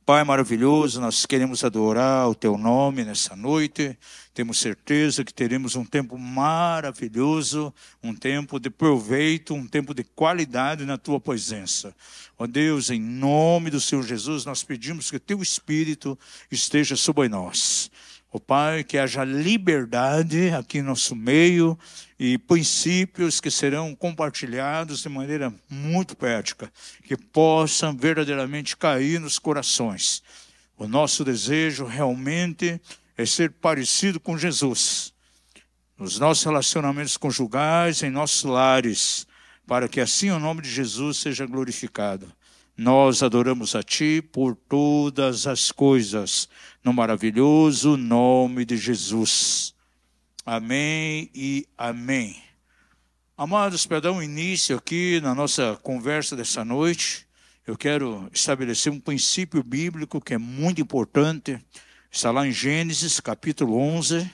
Pai maravilhoso, nós queremos adorar o Teu nome nessa noite. Temos certeza que teremos um tempo maravilhoso, um tempo de proveito, um tempo de qualidade na Tua presença. Ó Deus, em nome do Senhor Jesus, nós pedimos que Teu Espírito esteja sobre nós. Ó Pai, que haja liberdade aqui em nosso meio e princípios que serão compartilhados de maneira muito prática, que possam verdadeiramente cair nos corações. O nosso desejo realmente é ser parecido com Jesus, nos nossos relacionamentos conjugais, em nossos lares, para que assim o nome de Jesus seja glorificado. Nós adoramos a Ti por todas as coisas, no maravilhoso nome de Jesus. Amém e amém. Amados, para dar um início aqui na nossa conversa dessa noite, eu quero estabelecer um princípio bíblico que é muito importante. Está lá em Gênesis, capítulo 11,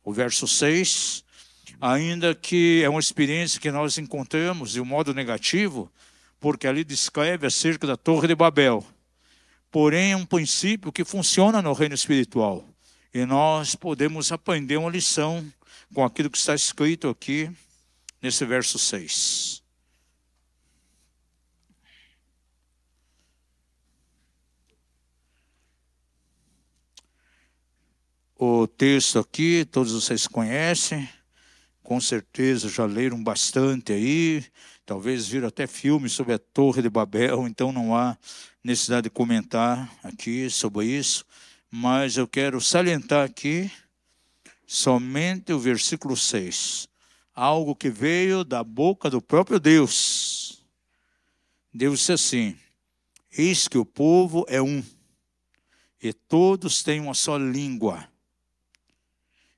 o verso 6. Ainda que é uma experiência que nós encontramos de um modo negativo, porque ali descreve acerca da Torre de Babel. Porém, é um princípio que funciona no reino espiritual. E nós podemos aprender uma lição com aquilo que está escrito aqui nesse verso 6. O texto aqui, todos vocês conhecem, com certeza já leram bastante aí, talvez viram até filmes sobre a Torre de Babel, então não há necessidade de comentar aqui sobre isso, mas eu quero salientar aqui somente o versículo 6, algo que veio da boca do próprio Deus. Deus disse assim: eis que o povo é um, e todos têm uma só língua.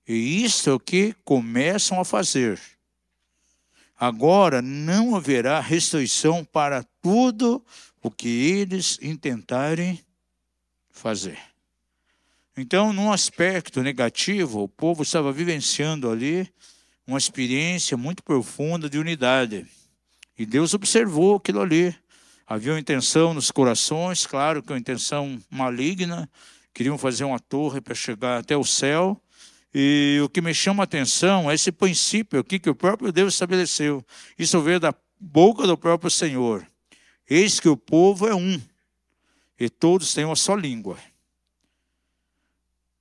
E isto é o que começam a fazer. Agora não haverá restrição para tudo o que eles intentarem fazer. Então, num aspecto negativo, o povo estava vivenciando ali uma experiência muito profunda de unidade. E Deus observou aquilo ali. Havia uma intenção nos corações, claro que uma intenção maligna. Queriam fazer uma torre para chegar até o céu. E o que me chama a atenção é esse princípio aqui que o próprio Deus estabeleceu. Isso veio da boca do próprio Senhor. Eis que o povo é um, e todos têm uma só língua.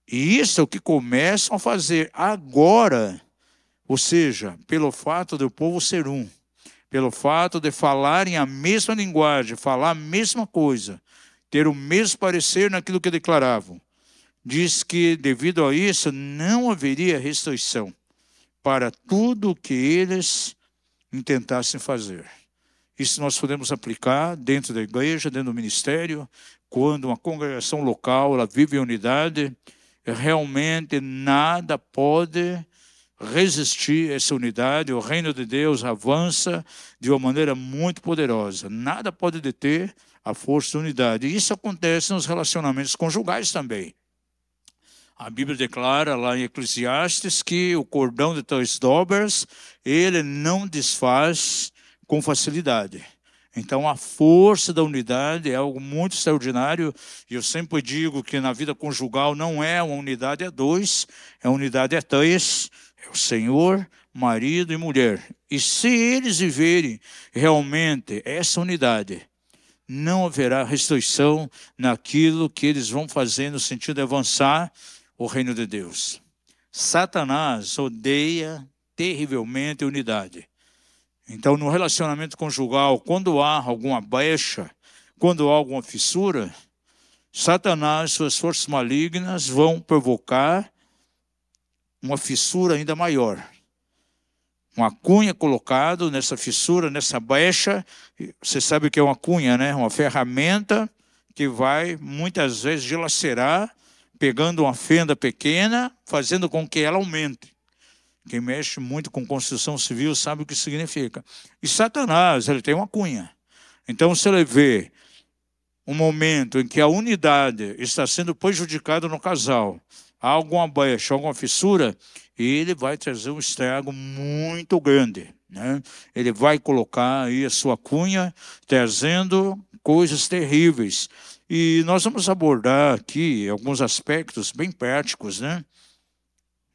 E isso é o que começam a fazer agora, ou seja, pelo fato do povo ser um, pelo fato de falarem a mesma linguagem, falar a mesma coisa, ter o mesmo parecer naquilo que declaravam. Diz que, devido a isso, não haveria restrição para tudo o que eles intentassem fazer. Isso nós podemos aplicar dentro da igreja, dentro do ministério, quando uma congregação local ela vive em unidade, realmente nada pode resistir a essa unidade. O reino de Deus avança de uma maneira muito poderosa. Nada pode deter a força da unidade. E isso acontece nos relacionamentos conjugais também. A Bíblia declara lá em Eclesiastes que o cordão de 3 dobras, ele não desfaz com facilidade. Então a força da unidade é algo muito extraordinário. E eu sempre digo que na vida conjugal não é uma unidade a 2, é uma unidade a 3. É o Senhor, marido e mulher. E se eles viverem realmente essa unidade, não haverá restrição naquilo que eles vão fazer no sentido de avançar o reino de Deus. Satanás odeia terrivelmente a unidade. Então, no relacionamento conjugal, quando há alguma brecha, quando há alguma fissura, Satanás, suas forças malignas, vão provocar uma fissura ainda maior. Uma cunha colocada nessa fissura, nessa brecha. Você sabe o que é uma cunha, né? Uma ferramenta que vai, muitas vezes, dilacerar, pegando uma fenda pequena, fazendo com que ela aumente. Quem mexe muito com construção civil sabe o que significa. E Satanás, ele tem uma cunha. Então, se ele vê um momento em que a unidade está sendo prejudicada no casal, há alguma brecha, alguma fissura, ele vai trazer um estrago muito grande, né? Ele vai colocar aí a sua cunha, trazendo coisas terríveis. E nós vamos abordar aqui alguns aspectos bem práticos, né?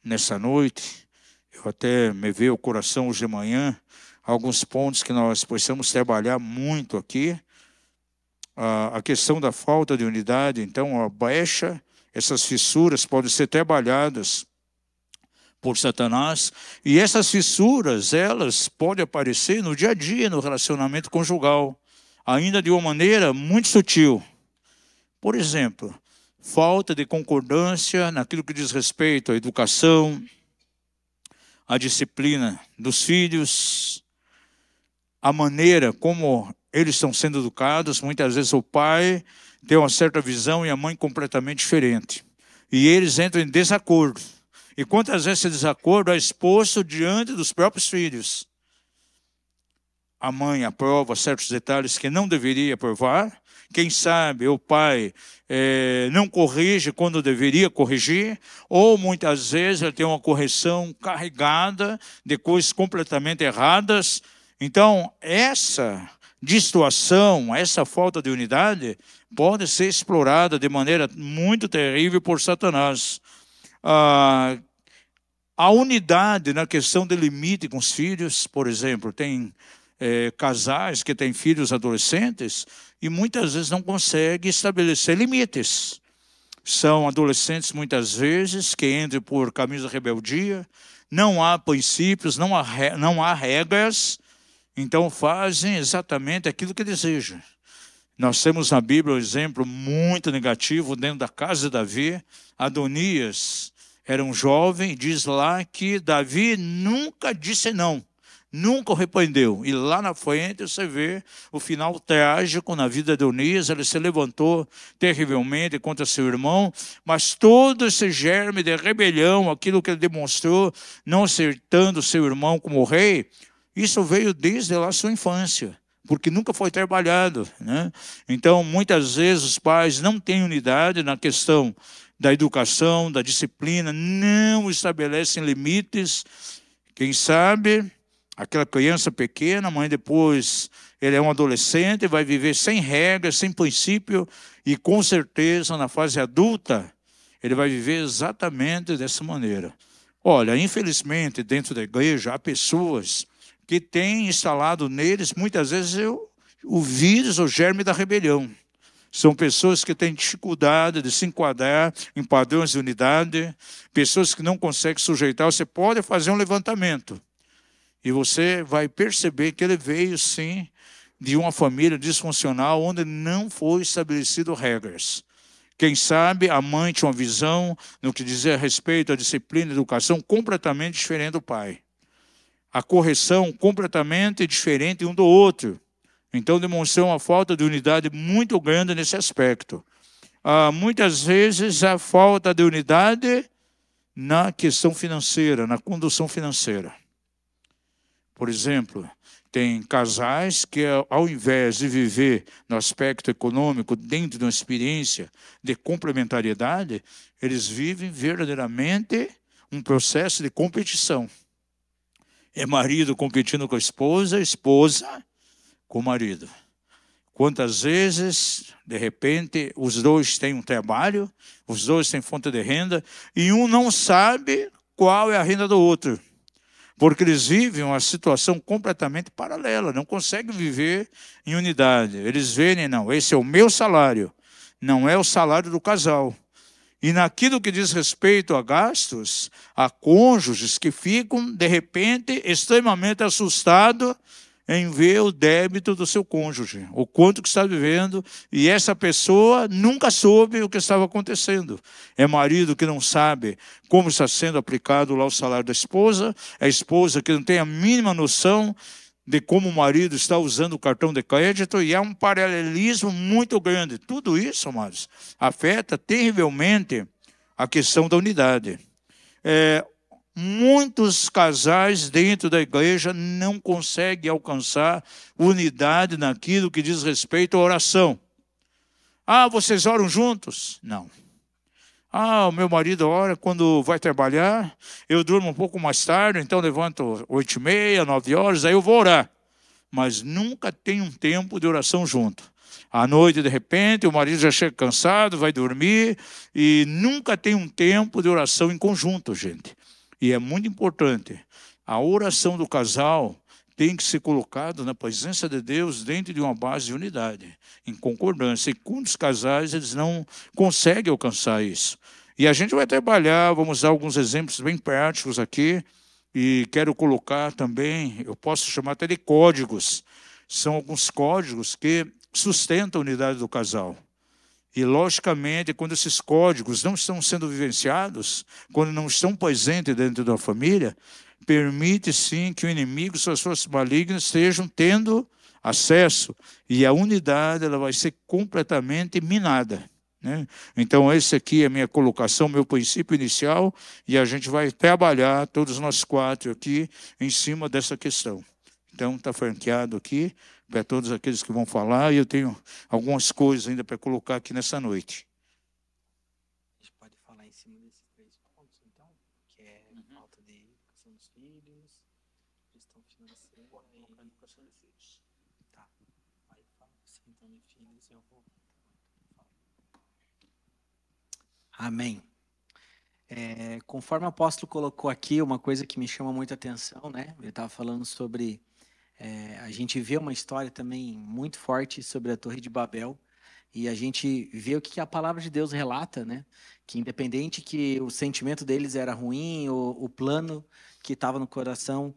Nessa noite. Eu até me veio ao coração hoje de manhã alguns pontos que nós possamos trabalhar muito aqui. A questão da falta de unidade, então, a brecha, essas fissuras podem ser trabalhadas por Satanás, e essas fissuras, elas podem aparecer no dia a dia, no relacionamento conjugal, ainda de uma maneira muito sutil. Por exemplo, falta de concordância naquilo que diz respeito à educação, à disciplina dos filhos, a maneira como eles estão sendo educados. Muitas vezes o pai tem uma certa visão e a mãe completamente diferente. E eles entram em desacordo. E quantas vezes esse desacordo é exposto diante dos próprios filhos? A mãe aprova certos detalhes que não deveria aprovar. Quem sabe o pai não corrige quando deveria corrigir, ou muitas vezes ele tem uma correção carregada de coisas completamente erradas. Então, essa distorção, essa falta de unidade pode ser explorada de maneira muito terrível por Satanás. A unidade na questão de limite com os filhos, por exemplo, tem casais que têm filhos adolescentes e muitas vezes não conseguem estabelecer limites. São adolescentes muitas vezes que entram por caminhos de rebeldia, não há princípios, não há regras, então fazem exatamente aquilo que desejam. Nós temos na Bíblia um exemplo muito negativo dentro da casa de Davi. Adonias era um jovem, diz lá que Davi nunca disse não, nunca o repreendeu. E lá na frente você vê o final trágico na vida de Adonias. Ele se levantou terrivelmente contra seu irmão, mas todo esse germe de rebelião, aquilo que ele demonstrou, não acertando seu irmão como rei, isso veio desde lá sua infância, porque nunca foi trabalhado, né? Então, muitas vezes os pais não têm unidade na questão da educação, da disciplina, não estabelecem limites. Quem sabe aquela criança pequena, a mãe depois, ele é um adolescente, vai viver sem regras, sem princípio, e com certeza na fase adulta, ele vai viver exatamente dessa maneira. Olha, infelizmente, dentro da igreja, há pessoas que têm instalado neles, muitas vezes, o vírus, o germe da rebelião. São pessoas que têm dificuldade de se enquadrar em padrões de unidade, pessoas que não conseguem sujeitar. Você pode fazer um levantamento e você vai perceber que ele veio, sim, de uma família disfuncional onde não foi estabelecido regras. Quem sabe a mãe tinha uma visão no que dizia respeito à disciplina e educação completamente diferente do pai. A correção completamente diferente um do outro. Então demonstrou uma falta de unidade muito grande nesse aspecto. Muitas vezes a falta de unidade na questão financeira, na condução financeira. Por exemplo, tem casais que, ao invés de viver no aspecto econômico dentro de uma experiência de complementariedade, eles vivem verdadeiramente um processo de competição. É marido competindo com a esposa com o marido. Quantas vezes, de repente, os dois têm um trabalho, os dois têm fonte de renda, e um não sabe qual é a renda do outro, porque eles vivem uma situação completamente paralela, não conseguem viver em unidade. Eles veem, não, esse é o meu salário, não é o salário do casal. E naquilo que diz respeito a gastos, há cônjuges que ficam, de repente, extremamente assustados em ver o débito do seu cônjuge, o quanto que está vivendo, e essa pessoa nunca soube o que estava acontecendo. É marido que não sabe como está sendo aplicado lá o salário da esposa, é a esposa que não tem a mínima noção de como o marido está usando o cartão de crédito, e há um paralelismo muito grande. Tudo isso, amados, afeta terrivelmente a questão da unidade. Muitos casais dentro da igreja não conseguem alcançar unidade naquilo que diz respeito à oração. Vocês oram juntos? Não. O meu marido ora quando vai trabalhar, eu durmo um pouco mais tarde, então levanto 8h30, 9 horas, aí eu vou orar. Mas nunca tem um tempo de oração junto. À noite, de repente, o marido já chega cansado, vai dormir e nunca tem um tempo de oração em conjunto, gente. E é muito importante. A oração do casal tem que ser colocada na presença de Deus dentro de uma base de unidade, em concordância. E com os casais, eles não conseguem alcançar isso. E a gente vai trabalhar, vamos dar alguns exemplos bem práticos aqui, e quero colocar também, eu posso chamar até de códigos. São alguns códigos que sustentam a unidade do casal. E, logicamente, quando esses códigos não estão sendo vivenciados, quando não estão presentes dentro da família, permite sim que o inimigo e suas forças malignas estejam tendo acesso. E a unidade ela vai ser completamente minada, né? Então, esse aqui é a minha colocação, meu princípio inicial, e a gente vai trabalhar, todos nós quatro aqui, em cima dessa questão. Então, está franqueado aqui para todos aqueles que vão falar, e eu tenho algumas coisas ainda para colocar aqui nessa noite. A gente pode falar em cima desses 3 pontos, então, que é falta de educação dos filhos, gestão financeira e educação de filhos. Tá. Aí fala questão de filhos, eu vou. Amém. Conforme o apóstolo colocou aqui, uma coisa que me chama muita atenção, né? Ele estava falando sobre... a gente vê uma história também muito forte sobre a Torre de Babel, e a gente vê o que a palavra de Deus relata, né? Que independente que o sentimento deles era ruim, o plano que estava no coração,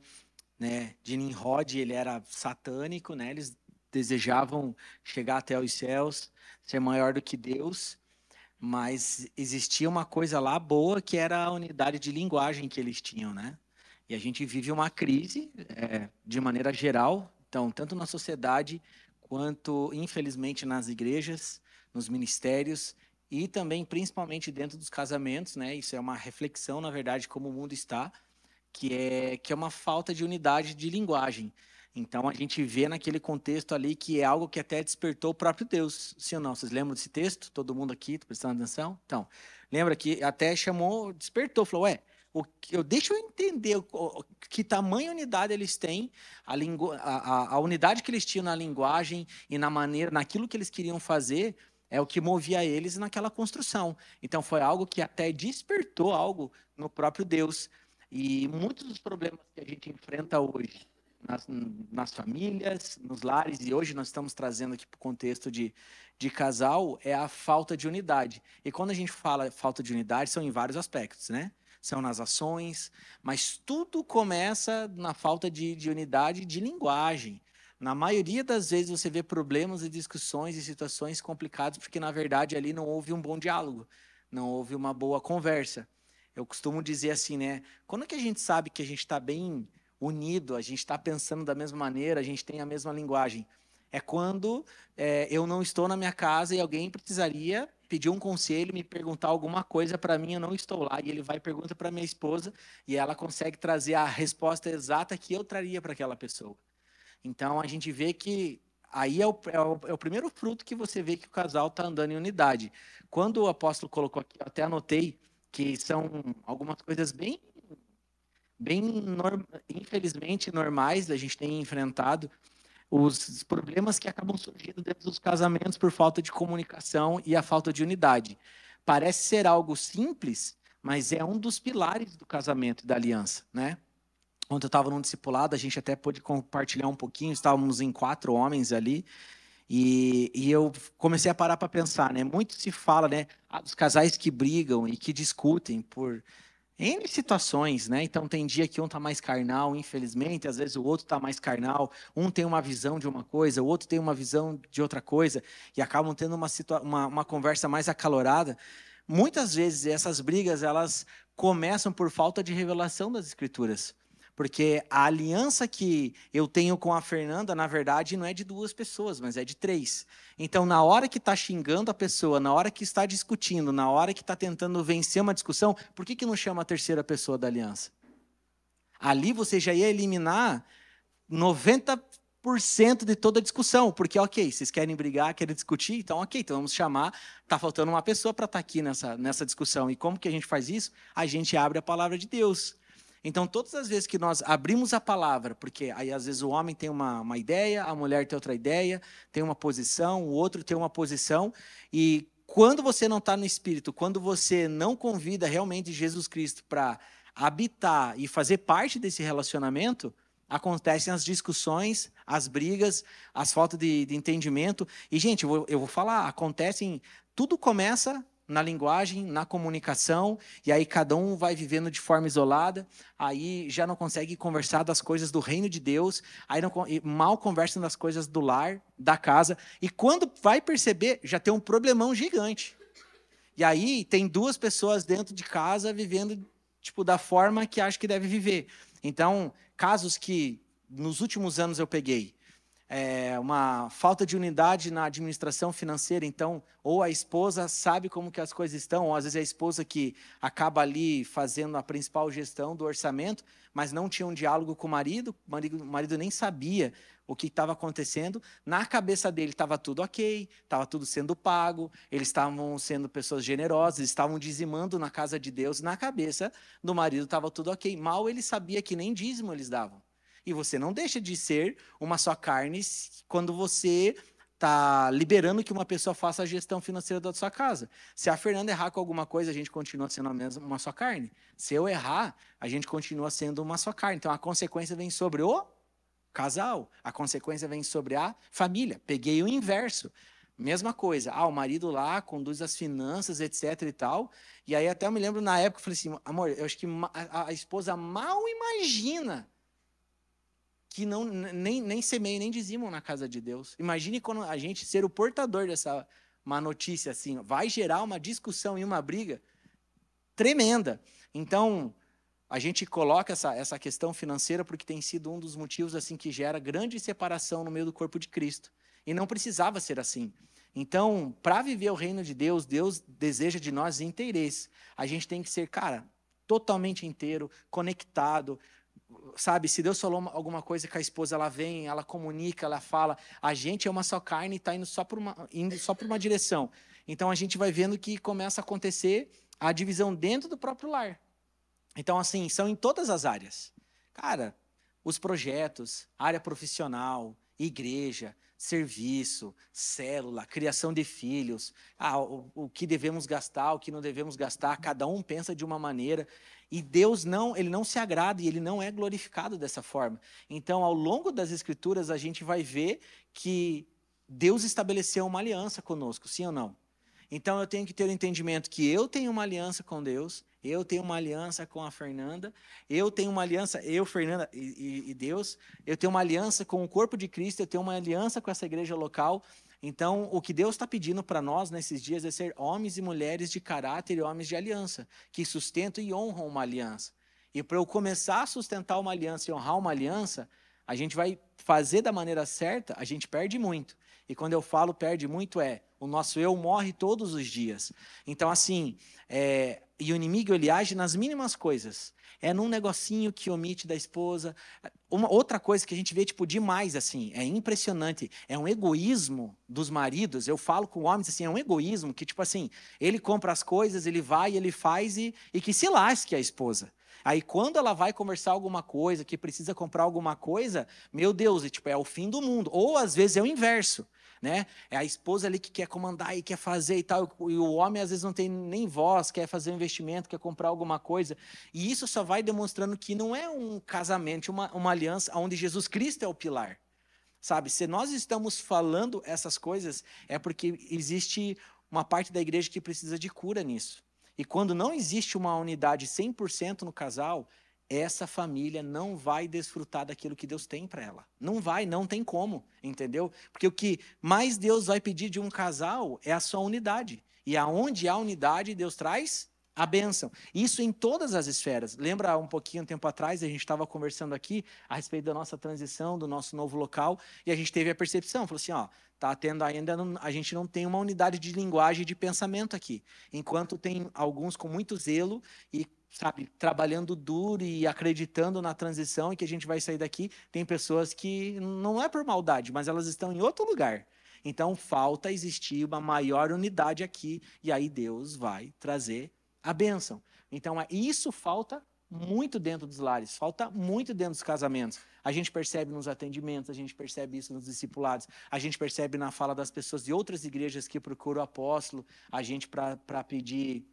né, de Nimrod, ele era satânico, né? Eles desejavam chegar até os céus, ser maior do que Deus, mas existia uma coisa lá boa que era a unidade de linguagem que eles tinham, né? E a gente vive uma crise de maneira geral, então, tanto na sociedade quanto, infelizmente, nas igrejas, nos ministérios e também, principalmente, dentro dos casamentos, né? Isso é uma reflexão, na verdade, como o mundo está, que é uma falta de unidade de linguagem. Então, a gente vê naquele contexto ali que é algo que até despertou o próprio Deus, sim ou não? Vocês lembram desse texto? Todo mundo aqui, tá prestando atenção? Então, lembra que até chamou, despertou, falou, deixa eu entender que tamanho unidade eles têm, a unidade que eles tinham na linguagem e na maneira, naquilo que eles queriam fazer, é o que movia eles naquela construção. Então, foi algo que até despertou algo no próprio Deus. E muitos dos problemas que a gente enfrenta hoje, nas famílias, nos lares, e hoje nós estamos trazendo aqui para o contexto de casal, é a falta de unidade. E quando a gente fala falta de unidade, são em vários aspectos, né? São nas ações, mas tudo começa na falta de unidade de linguagem. Na maioria das vezes você vê problemas e discussões e situações complicadas, porque na verdade ali não houve um bom diálogo, não houve uma boa conversa. Eu costumo dizer assim, né? Quando que a gente sabe que a gente está bem unido, a gente está pensando da mesma maneira, a gente tem a mesma linguagem? É quando eu não estou na minha casa e alguém precisaria pedir um conselho, me perguntar alguma coisa para mim, eu não estou lá, e ele vai e pergunta para minha esposa, e ela consegue trazer a resposta exata que eu traria para aquela pessoa. Então, a gente vê que aí é o primeiro fruto que você vê que o casal está andando em unidade. Quando o apóstolo colocou aqui, eu até anotei que são algumas coisas bem infelizmente normais, a gente tem enfrentado os problemas que acabam surgindo dentro dos casamentos por falta de comunicação e a falta de unidade. Parece ser algo simples, mas é um dos pilares do casamento e da aliança, né? Ontem eu estava num discipulado, a gente até pôde compartilhar um pouquinho, estávamos em 4 homens ali, e eu comecei a parar para pensar, né? Muito se fala, né, dos casais que brigam e que discutem por N situações, né? Então tem dia que um tá mais carnal, infelizmente, às vezes o outro tá mais carnal, um tem uma visão de uma coisa, o outro tem uma visão de outra coisa, e acabam tendo uma conversa mais acalorada. Muitas vezes essas brigas, elas começam por falta de revelação das Escrituras. Porque a aliança que eu tenho com a Fernanda, na verdade, não é de 2 pessoas, mas é de 3. Então, na hora que está xingando a pessoa, na hora que está discutindo, na hora que está tentando vencer uma discussão, por que não chama a terceira pessoa da aliança? Ali você já ia eliminar 90% de toda a discussão, porque, ok, vocês querem brigar, querem discutir, então, ok, então vamos chamar, está faltando uma pessoa para estar aqui nessa discussão. E como que a gente faz isso? A gente abre a palavra de Deus. Então, todas as vezes que nós abrimos a palavra, porque aí às vezes o homem tem uma ideia, a mulher tem outra ideia, tem uma posição, o outro tem uma posição, e quando você não está no Espírito, quando você não convida realmente Jesus Cristo para habitar e fazer parte desse relacionamento, acontecem as discussões, as brigas, as faltas de entendimento. E, gente, eu vou falar, tudo começa na linguagem, na comunicação, e aí cada um vai vivendo de forma isolada, aí já não consegue conversar das coisas do reino de Deus, aí mal conversam das coisas do lar, da casa, e quando vai perceber, já tem um problemão gigante. E aí tem duas pessoas dentro de casa vivendo tipo da forma que acha que deve viver. Então, casos que nos últimos anos eu peguei, uma falta de unidade na administração financeira, então, ou a esposa sabe como que as coisas estão, ou às vezes é a esposa que acaba ali fazendo a principal gestão do orçamento, mas não tinha um diálogo com o marido nem sabia o que estava acontecendo. Na cabeça dele estava tudo ok, estava tudo sendo pago, eles estavam sendo pessoas generosas, estavam dizimando na casa de Deus, na cabeça do marido estava tudo ok. Mal ele sabia que nem dízimo eles davam. E você não deixa de ser uma só carne quando você está liberando que uma pessoa faça a gestão financeira da sua casa. Se a Fernanda errar com alguma coisa, a gente continua sendo uma só carne. Se eu errar, a gente continua sendo uma só carne. Então, a consequência vem sobre o casal. A consequência vem sobre a família. Peguei o inverso. Mesma coisa. O marido lá conduz as finanças, etc e tal. E aí até eu me lembro na época, eu falei assim, amor, eu acho que a esposa mal imagina que nem semeia, nem dizimam na casa de Deus. Imagine quando a gente ser o portador dessa uma notícia assim, vai gerar uma discussão e uma briga tremenda. Então, a gente coloca essa questão financeira porque tem sido um dos motivos assim que gera grande separação no meio do corpo de Cristo. E não precisava ser assim. Então, para viver o reino de Deus, Deus deseja de nós inteirez. A gente tem que ser, totalmente inteiro, conectado. Sabe, se Deus falou alguma coisa com a esposa, ela vem, ela comunica, ela fala. A gente é uma só carne e está indo só por uma direção. Então, a gente vai vendo que começa a acontecer a divisão dentro do próprio lar. Então, assim, são em todas as áreas. Os projetos, área profissional, igreja, serviço, célula, criação de filhos, o que devemos gastar, o que não devemos gastar, cada um pensa de uma maneira, e Deus ele não se agrada e ele não é glorificado dessa forma. Então, ao longo das Escrituras, a gente vai ver que Deus estabeleceu uma aliança conosco, sim ou não? Então, eu tenho que ter o entendimento que eu tenho uma aliança com Deus, eu tenho uma aliança com a Fernanda, eu tenho uma aliança, Fernanda e Deus, eu tenho uma aliança com o corpo de Cristo, eu tenho uma aliança com essa igreja local. Então, o que Deus está pedindo para nós nesses dias é ser homens e mulheres de caráter e homens de aliança, que sustentam e honram uma aliança. E para eu começar a sustentar uma aliança e honrar uma aliança, a gente vai fazer da maneira certa, a gente perde muito. E quando eu falo perde muito, o nosso eu morre todos os dias. Então, assim, e o inimigo, ele age nas mínimas coisas. É num negocinho que omite da esposa. Uma outra coisa que a gente vê, demais, assim, é impressionante. É um egoísmo dos maridos. Eu falo com homens, assim, é um egoísmo que, assim, ele compra as coisas, ele vai, ele faz e que se lasque a esposa. Aí, quando ela vai conversar alguma coisa, que precisa comprar alguma coisa, meu Deus, é o fim do mundo. Ou, às vezes, é o inverso. Né? É a esposa ali que quer comandar e quer fazer e tal, e o homem às vezes não tem nem voz, quer fazer um investimento, quer comprar alguma coisa, e isso só vai demonstrando que não é um casamento, uma aliança onde Jesus Cristo é o pilar, sabe? Se nós estamos falando essas coisas, é porque existe uma parte da igreja que precisa de cura nisso, e quando não existe uma unidade 100% no casal, essa família não vai desfrutar daquilo que Deus tem para ela. Não vai, não tem como, entendeu? Porque o que mais Deus vai pedir de um casal é a sua unidade. E aonde há unidade, Deus traz a bênção. Isso em todas as esferas. Lembra um pouquinho, tempo atrás, a gente estava conversando aqui a respeito da nossa transição, do nosso novo local, e a gente teve a percepção, falou assim, tá tendo ainda, a gente não tem uma unidade de linguagem e de pensamento aqui. Enquanto tem alguns com muito zelo e sabe, trabalhando duro e acreditando na transição e que a gente vai sair daqui, tem pessoas que não é por maldade, mas elas estão em outro lugar. Então, falta existir uma maior unidade aqui, e aí Deus vai trazer a bênção. Então, isso falta muito dentro dos lares, falta muito dentro dos casamentos. A gente percebe nos atendimentos, a gente percebe isso nos discipulados, a gente percebe na fala das pessoas de outras igrejas que procuram o apóstolo, a gente para pedir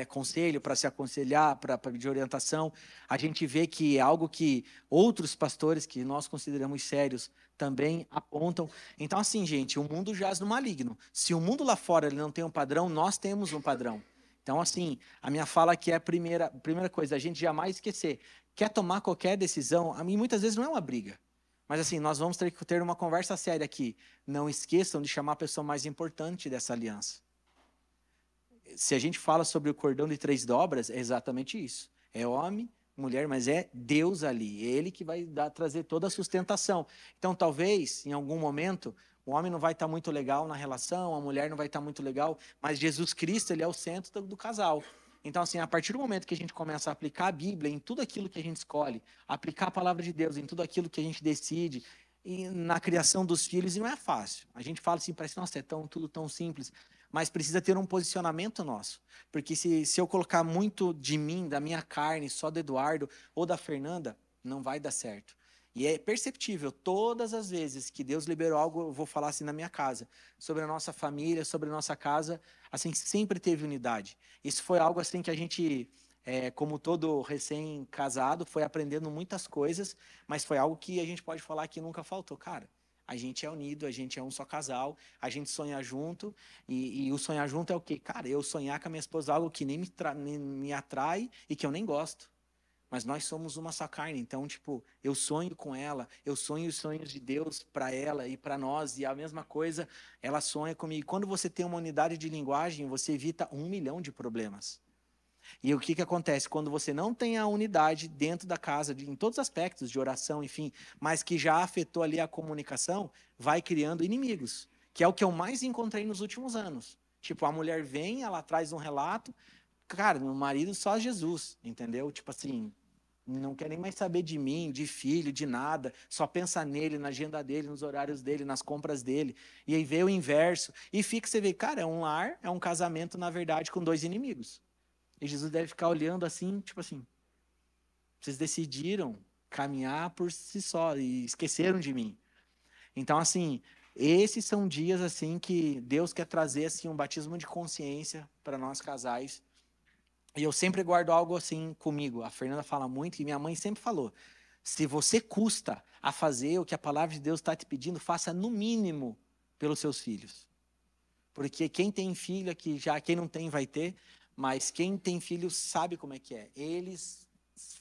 conselho, para se aconselhar, para pedir orientação. A gente vê que é algo que outros pastores que nós consideramos sérios também apontam. Então, assim, gente, o mundo jaz no maligno. Se o mundo lá fora ele não tem um padrão, nós temos um padrão. Então, assim, a minha fala aqui é a primeira coisa, a gente jamais esquecer. Quer tomar qualquer decisão, a mim muitas vezes não é uma briga. Mas, assim, nós vamos ter que ter uma conversa séria aqui. Não esqueçam de chamar a pessoa mais importante dessa aliança. Se a gente fala sobre o cordão de 3 dobras, é exatamente isso. É homem, mulher, mas é Deus ali. É Ele que vai trazer toda a sustentação. Então, talvez, em algum momento, o homem não vai estar muito legal na relação, a mulher não vai estar muito legal, mas Jesus Cristo, Ele é o centro do casal. Então, assim, a partir do momento que a gente começa a aplicar a Bíblia em tudo aquilo que a gente escolhe, aplicar a palavra de Deus em tudo aquilo que a gente decide, e na criação dos filhos, e não é fácil. A gente fala assim, parece, nossa, é tudo tão simples. Mas precisa ter um posicionamento nosso. Porque se eu colocar muito de mim, da minha carne, só do Eduardo ou da Fernanda, não vai dar certo. E é perceptível, todas as vezes que Deus liberou algo, eu vou falar assim na minha casa, sobre a nossa família, sobre a nossa casa, assim, sempre teve unidade. Isso foi algo assim que a gente, como todo recém-casado, foi aprendendo muitas coisas, mas foi algo que a gente pode falar que nunca faltou. Cara, a gente é unido, a gente é um só casal, a gente sonha junto, e o sonhar junto é o quê? Cara, eu sonhar com a minha esposa algo que nem me atrai e que eu nem gosto. Mas nós somos uma só carne, então, tipo, eu sonho com ela, eu sonho os sonhos de Deus para ela e para nós, e a mesma coisa, ela sonha comigo. Quando você tem uma unidade de linguagem, você evita 1 milhão de problemas. E o que acontece? Quando você não tem a unidade dentro da casa, em todos os aspectos, de oração, enfim, mas que já afetou ali a comunicação, vai criando inimigos, que é o que eu mais encontrei nos últimos anos. Tipo, a mulher vem, ela traz um relato, cara, meu marido só Jesus, entendeu? Tipo assim, não quer nem mais saber de mim, de filho, de nada, só pensa nele, na agenda dele, nos horários dele, nas compras dele, e aí vê o inverso, e fica, você vê, cara, é um lar, é um casamento, na verdade, com 2 inimigos. E Jesus deve ficar olhando assim, tipo assim, vocês decidiram caminhar por si só e esqueceram de mim. Então, assim, esses são dias assim que Deus quer trazer assim um batismo de consciência para nós casais. E eu sempre guardo algo assim comigo. A Fernanda fala muito e minha mãe sempre falou: se você custa a fazer o que a palavra de Deus está te pedindo, faça no mínimo pelos seus filhos. Porque quem tem filho aqui, já quem não tem vai ter, mas quem tem filho sabe como é que é. Eles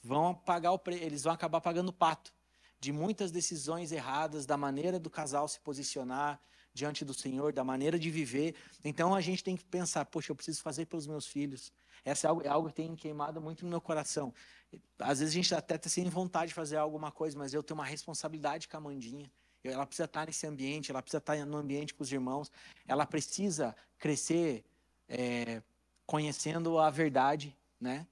vão pagar eles vão acabar pagando o pato de muitas decisões erradas, da maneira do casal se posicionar diante do Senhor, da maneira de viver. Então a gente tem que pensar, poxa, eu preciso fazer pelos meus filhos. Essa é algo que tem queimado muito no meu coração. Às vezes a gente até está sem vontade de fazer alguma coisa, mas eu tenho uma responsabilidade com a Mandinha. Ela precisa estar nesse ambiente, ela precisa estar no ambiente com os irmãos, ela precisa crescer conhecendo a verdade, né?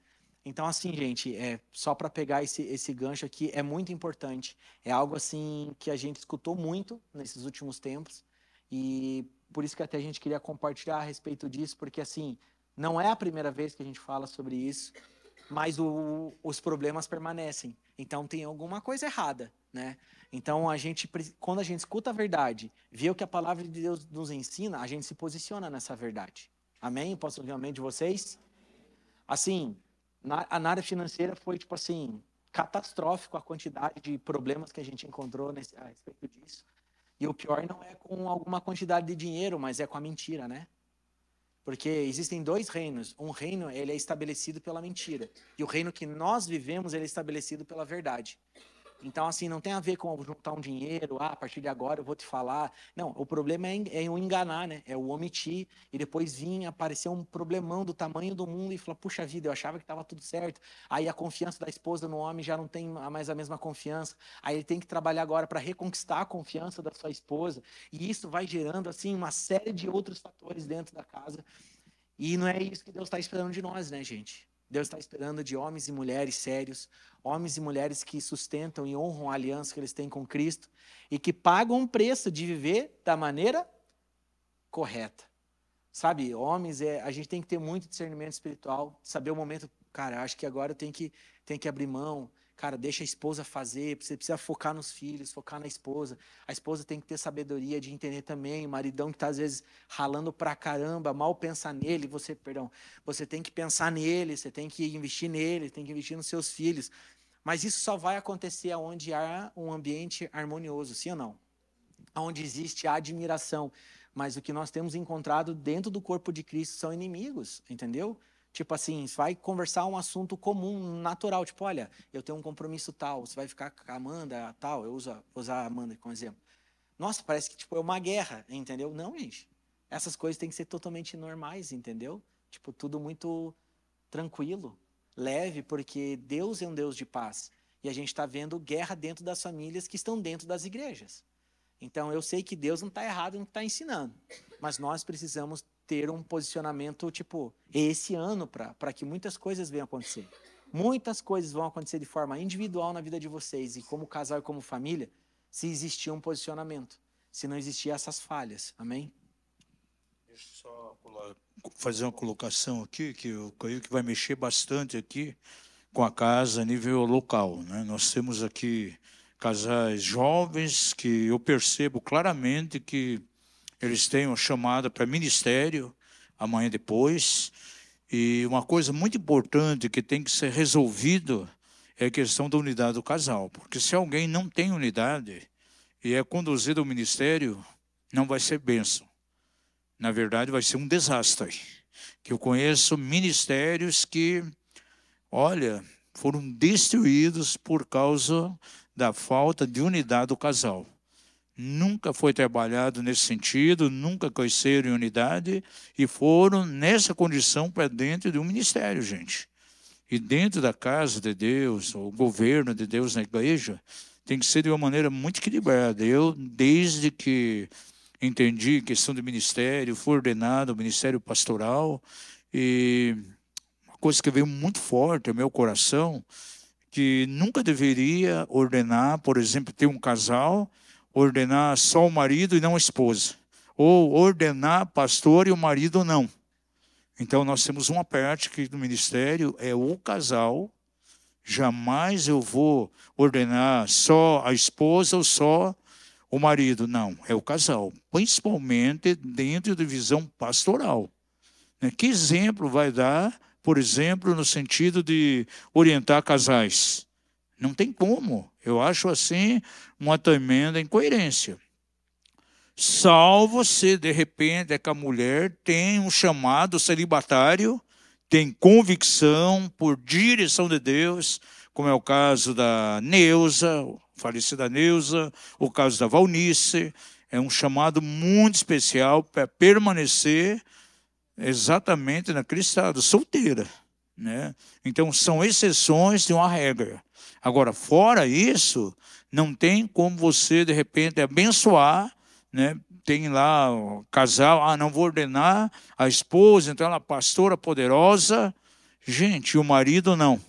Então, assim, gente, só para pegar esse gancho aqui, é muito importante. É algo, assim, que a gente escutou muito nesses últimos tempos, e por isso que até a gente queria compartilhar a respeito disso, porque, assim, não é a primeira vez que a gente fala sobre isso, mas os problemas permanecem. Então, tem alguma coisa errada, né? Então, quando a gente escuta a verdade, vê o que a palavra de Deus nos ensina, a gente se posiciona nessa verdade. Amém? Posso ouvir um amém de vocês? Assim, na área financeira foi, tipo assim, catastrófico a quantidade de problemas que a gente encontrou a respeito disso. E o pior não é com alguma quantidade de dinheiro, mas é com a mentira, né? Porque existem 2 reinos. Um reino, ele é estabelecido pela mentira. E o reino que nós vivemos, ele é estabelecido pela verdade. Então, assim, não tem a ver com juntar um dinheiro, a partir de agora eu vou te falar. Não, o problema é o enganar, né? É o omitir, e depois vir aparecer um problemão do tamanho do mundo e falar, puxa vida, eu achava que estava tudo certo. Aí a confiança da esposa no homem já não tem mais a mesma confiança. Aí ele tem que trabalhar agora para reconquistar a confiança da sua esposa. E isso vai gerando, assim, uma série de outros fatores dentro da casa. E não é isso que Deus está esperando de nós, né, gente? Deus está esperando de homens e mulheres sérios, homens e mulheres que sustentam e honram a aliança que eles têm com Cristo e que pagam um preço de viver da maneira correta. Sabe, homens, a gente tem que ter muito discernimento espiritual, saber o momento cara, acho que agora eu tenho que abrir mão. Cara, deixa a esposa fazer, você precisa focar nos filhos, focar na esposa. A esposa tem que ter sabedoria de entender também, o maridão que está às vezes ralando pra caramba, mal pensa nele, você tem que pensar nele, você tem que investir nele, tem que investir nos seus filhos. Mas isso só vai acontecer onde há um ambiente harmonioso, sim ou não? Onde existe a admiração. Mas o que nós temos encontrado dentro do corpo de Cristo são inimigos, entendeu? Tipo assim, você vai conversar um assunto comum, natural, tipo, olha, eu tenho um compromisso tal, você vai ficar com a Amanda tal, vou usar a Amanda como exemplo. Nossa, parece que tipo, é uma guerra, entendeu? Não, gente. Essas coisas têm que ser totalmente normais, entendeu? Tipo, tudo muito tranquilo, leve, porque Deus é um Deus de paz. E a gente está vendo guerra dentro das famílias que estão dentro das igrejas. Então, eu sei que Deus não está errado no que está ensinando, mas nós precisamos ter um posicionamento, tipo, esse ano, para que muitas coisas venham acontecer. Muitas coisas vão acontecer de forma individual na vida de vocês, e como casal e como família, se existir um posicionamento, se não existir essas falhas. Amém? Deixa eu só fazer uma colocação aqui, que eu creio que vai mexer bastante aqui com a casa a nível local, né? Nós temos aqui casais jovens que eu percebo claramente que eles têm uma chamada para ministério amanhã depois. E uma coisa muito importante que tem que ser resolvido é a questão da unidade do casal. Porque se alguém não tem unidade e é conduzido ao ministério, não vai ser bênção. Na verdade, vai ser um desastre. Que eu conheço ministérios que, olha, foram destruídos por causa da falta de unidade do casal. Nunca foi trabalhado nesse sentido, nunca conheceram em unidade e foram nessa condição para dentro de um ministério, gente. E dentro da casa de Deus, o governo de Deus na igreja, tem que ser de uma maneira muito equilibrada. Eu, desde que entendi questão de ministério, fui ordenado ao ministério pastoral, e uma coisa que veio muito forte ao meu coração, que nunca deveria ordenar, por exemplo, ter um casal, ordenar só o marido e não a esposa. Ou ordenar pastor e o marido não. Então, nós temos uma parte que do ministério é o casal. Jamais eu vou ordenar só a esposa ou só o marido. Não, é o casal. Principalmente dentro da visão pastoral. Que exemplo vai dar, por exemplo, no sentido de orientar casais? Não tem como. Eu acho assim uma tremenda incoerência. Salvo se, de repente, é que a mulher tem um chamado celibatário, tem convicção por direção de Deus, como é o caso da Neuza, falecida Neuza, o caso da Valnice. É um chamado muito especial para permanecer exatamente naquele estado, solteira, né? Então, são exceções de uma regra. Agora, fora isso, não tem como você, de repente, abençoar, né? Tem lá o casal, não vou ordenar a esposa, então ela é pastora poderosa. Gente, o marido não.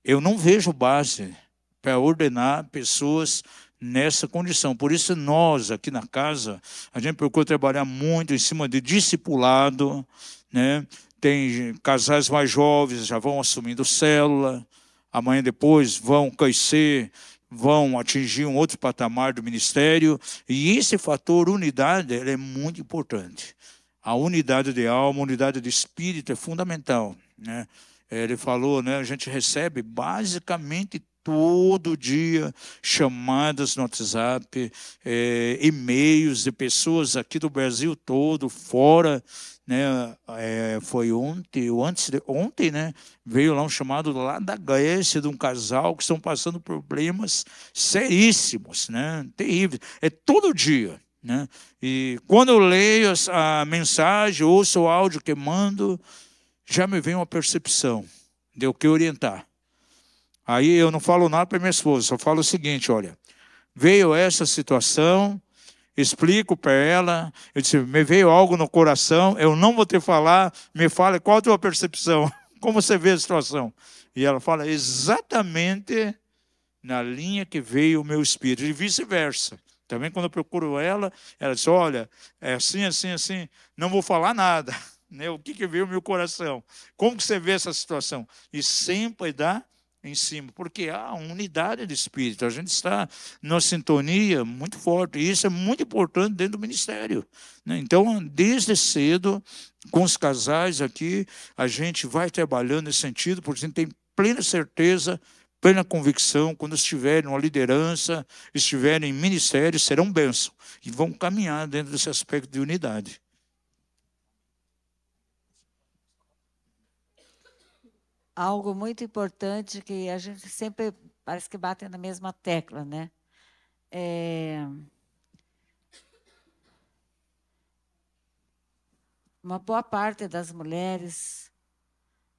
Eu não vejo base para ordenar pessoas nessa condição. Por isso, nós, aqui na casa, a gente procura trabalhar muito em cima de discipulado, né? Tem casais mais jovens, já vão assumindo célula, amanhã depois vão crescer, vão atingir um outro patamar do ministério, e esse fator unidade é muito importante. A unidade de alma, a unidade de espírito é fundamental, né? Ele falou, né, a gente recebe basicamente todo dia chamadas no WhatsApp, e-mails de pessoas aqui do Brasil todo, fora, né? Foi ontem, ou antes de ontem, né? Veio lá um chamado lá da Grécia de um casal que estão passando problemas seríssimos, né? Terríveis. É todo dia, né? E quando eu leio a mensagem, ouço o áudio que mando, já me vem uma percepção de o que orientar. Aí eu não falo nada para minha esposa, só falo o seguinte, olha, veio essa situação, explico para ela, eu disse, me veio algo no coração, eu não vou te falar, me fala qual a tua percepção, como você vê a situação. E ela fala exatamente na linha que veio o meu espírito, e vice-versa. Também quando eu procuro ela, ela diz, olha, é assim, assim, assim, não vou falar nada. né? O que veio no meu coração? Como que você vê essa situação? E sempre dá em cima, porque há uma unidade de espírito, a gente está numa sintonia muito forte, e isso é muito importante dentro do ministério, né? Então, desde cedo, com os casais aqui, a gente vai trabalhando nesse sentido, porque a gente tem plena certeza, plena convicção, quando estiverem numa liderança, estiverem em ministério, serão bênçãos, e vão caminhar dentro desse aspecto de unidade. Algo muito importante que a gente sempre parece que bate na mesma tecla, né? Uma boa parte das mulheres,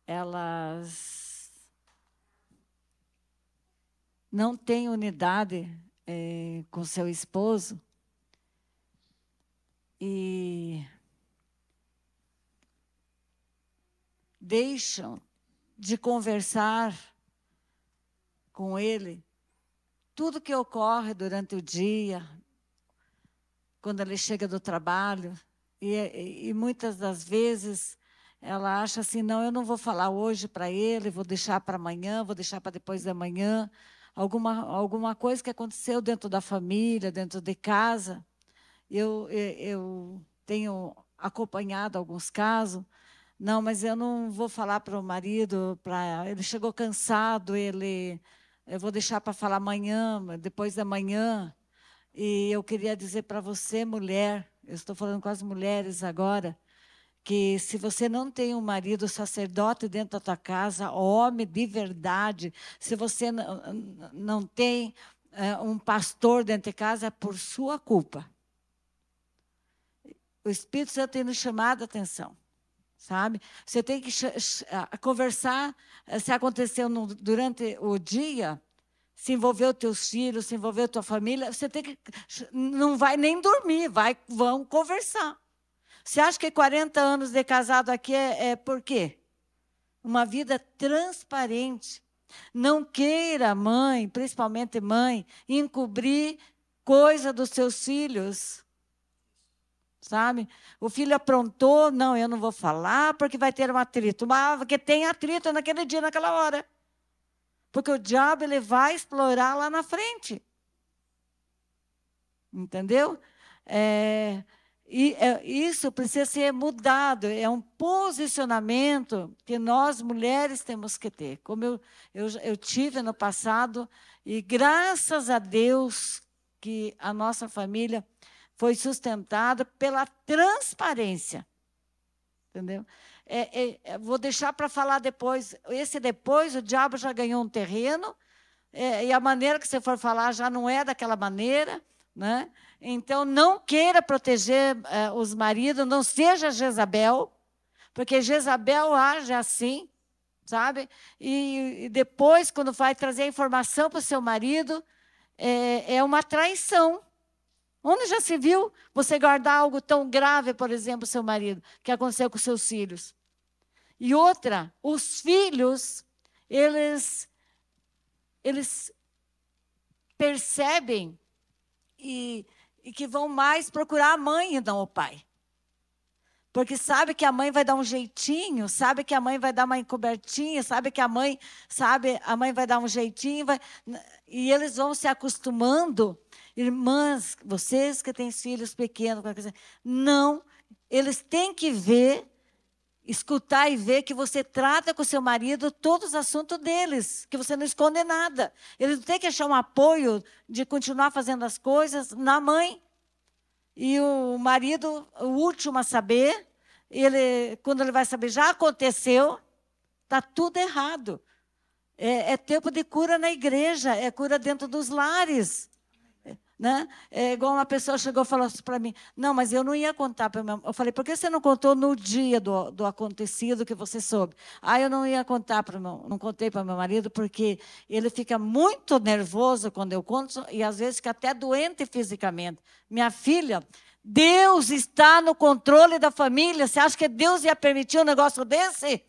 elas não têm unidade com seu esposo e deixam de conversar com ele tudo que ocorre durante o dia, quando ele chega do trabalho, e muitas das vezes ela acha assim, não, eu não vou falar hoje para ele, vou deixar para amanhã, vou deixar para depois da manhã, alguma coisa que aconteceu dentro da família, dentro de casa. Eu tenho acompanhado alguns casos. Não, mas eu não vou falar para o marido, ele chegou cansado, eu vou deixar para falar amanhã, depois da manhã. E eu queria dizer para você, mulher, eu estou falando com as mulheres agora, que se você não tem um marido sacerdote dentro da tua casa, homem de verdade, se você não tem um pastor dentro de casa, é por sua culpa. O Espírito Santo tem nos chamado a atenção. Sabe? Você tem que conversar, se aconteceu durante o dia, se envolveu teus filhos, se envolveu tua família, você tem que, não vai nem dormir, vão conversar. Você acha que 40 anos de casado aqui é por quê? Uma vida transparente. Não queira, mãe, principalmente mãe, encobrir coisa dos seus filhos. Sabe? O filho aprontou, não, eu não vou falar porque vai ter um atrito. Mas porque tem atrito naquele dia, naquela hora. Porque o diabo ele vai explorar lá na frente. Entendeu? Isso precisa ser mudado. É um posicionamento que nós, mulheres, temos que ter. Como eu tive no passado, e graças a Deus que a nossa família foi sustentada pela transparência. Entendeu? Vou deixar para falar depois. Depois, o diabo já ganhou um terreno, e a maneira que você for falar já não é daquela maneira. Né? Então, não queira proteger os maridos, não seja Jezabel, porque Jezabel age assim, sabe? E depois, quando vai trazer a informação para o seu marido, é uma traição. Onde já se viu você guardar algo tão grave, por exemplo, seu marido, que aconteceu com seus filhos? E outra, os filhos, eles percebem e que vão mais procurar a mãe e não o pai. Porque sabe que a mãe vai dar um jeitinho, sabe que a mãe vai dar uma encobertinha, sabe que a mãe vai dar um jeitinho, e eles vão se acostumando. Irmãs, vocês que têm filhos pequenos, não, eles têm que ver, escutar e ver que você trata com o seu marido todos os assuntos deles, que você não esconde nada. Eles não têm que achar um apoio de continuar fazendo as coisas na mãe. E o marido, o último a saber, quando ele vai saber, já aconteceu, está tudo errado. É tempo de cura na igreja, é cura dentro dos lares. Né? É igual uma pessoa chegou e falou assim para mim, não, mas eu não ia contar para meu... Eu falei, por que você não contou no dia do acontecido que você soube? Eu não ia contar não contei para meu marido, porque ele fica muito nervoso quando eu conto, e às vezes fica até doente fisicamente. Minha filha, Deus está no controle da família. Você acha que Deus ia permitir um negócio desse?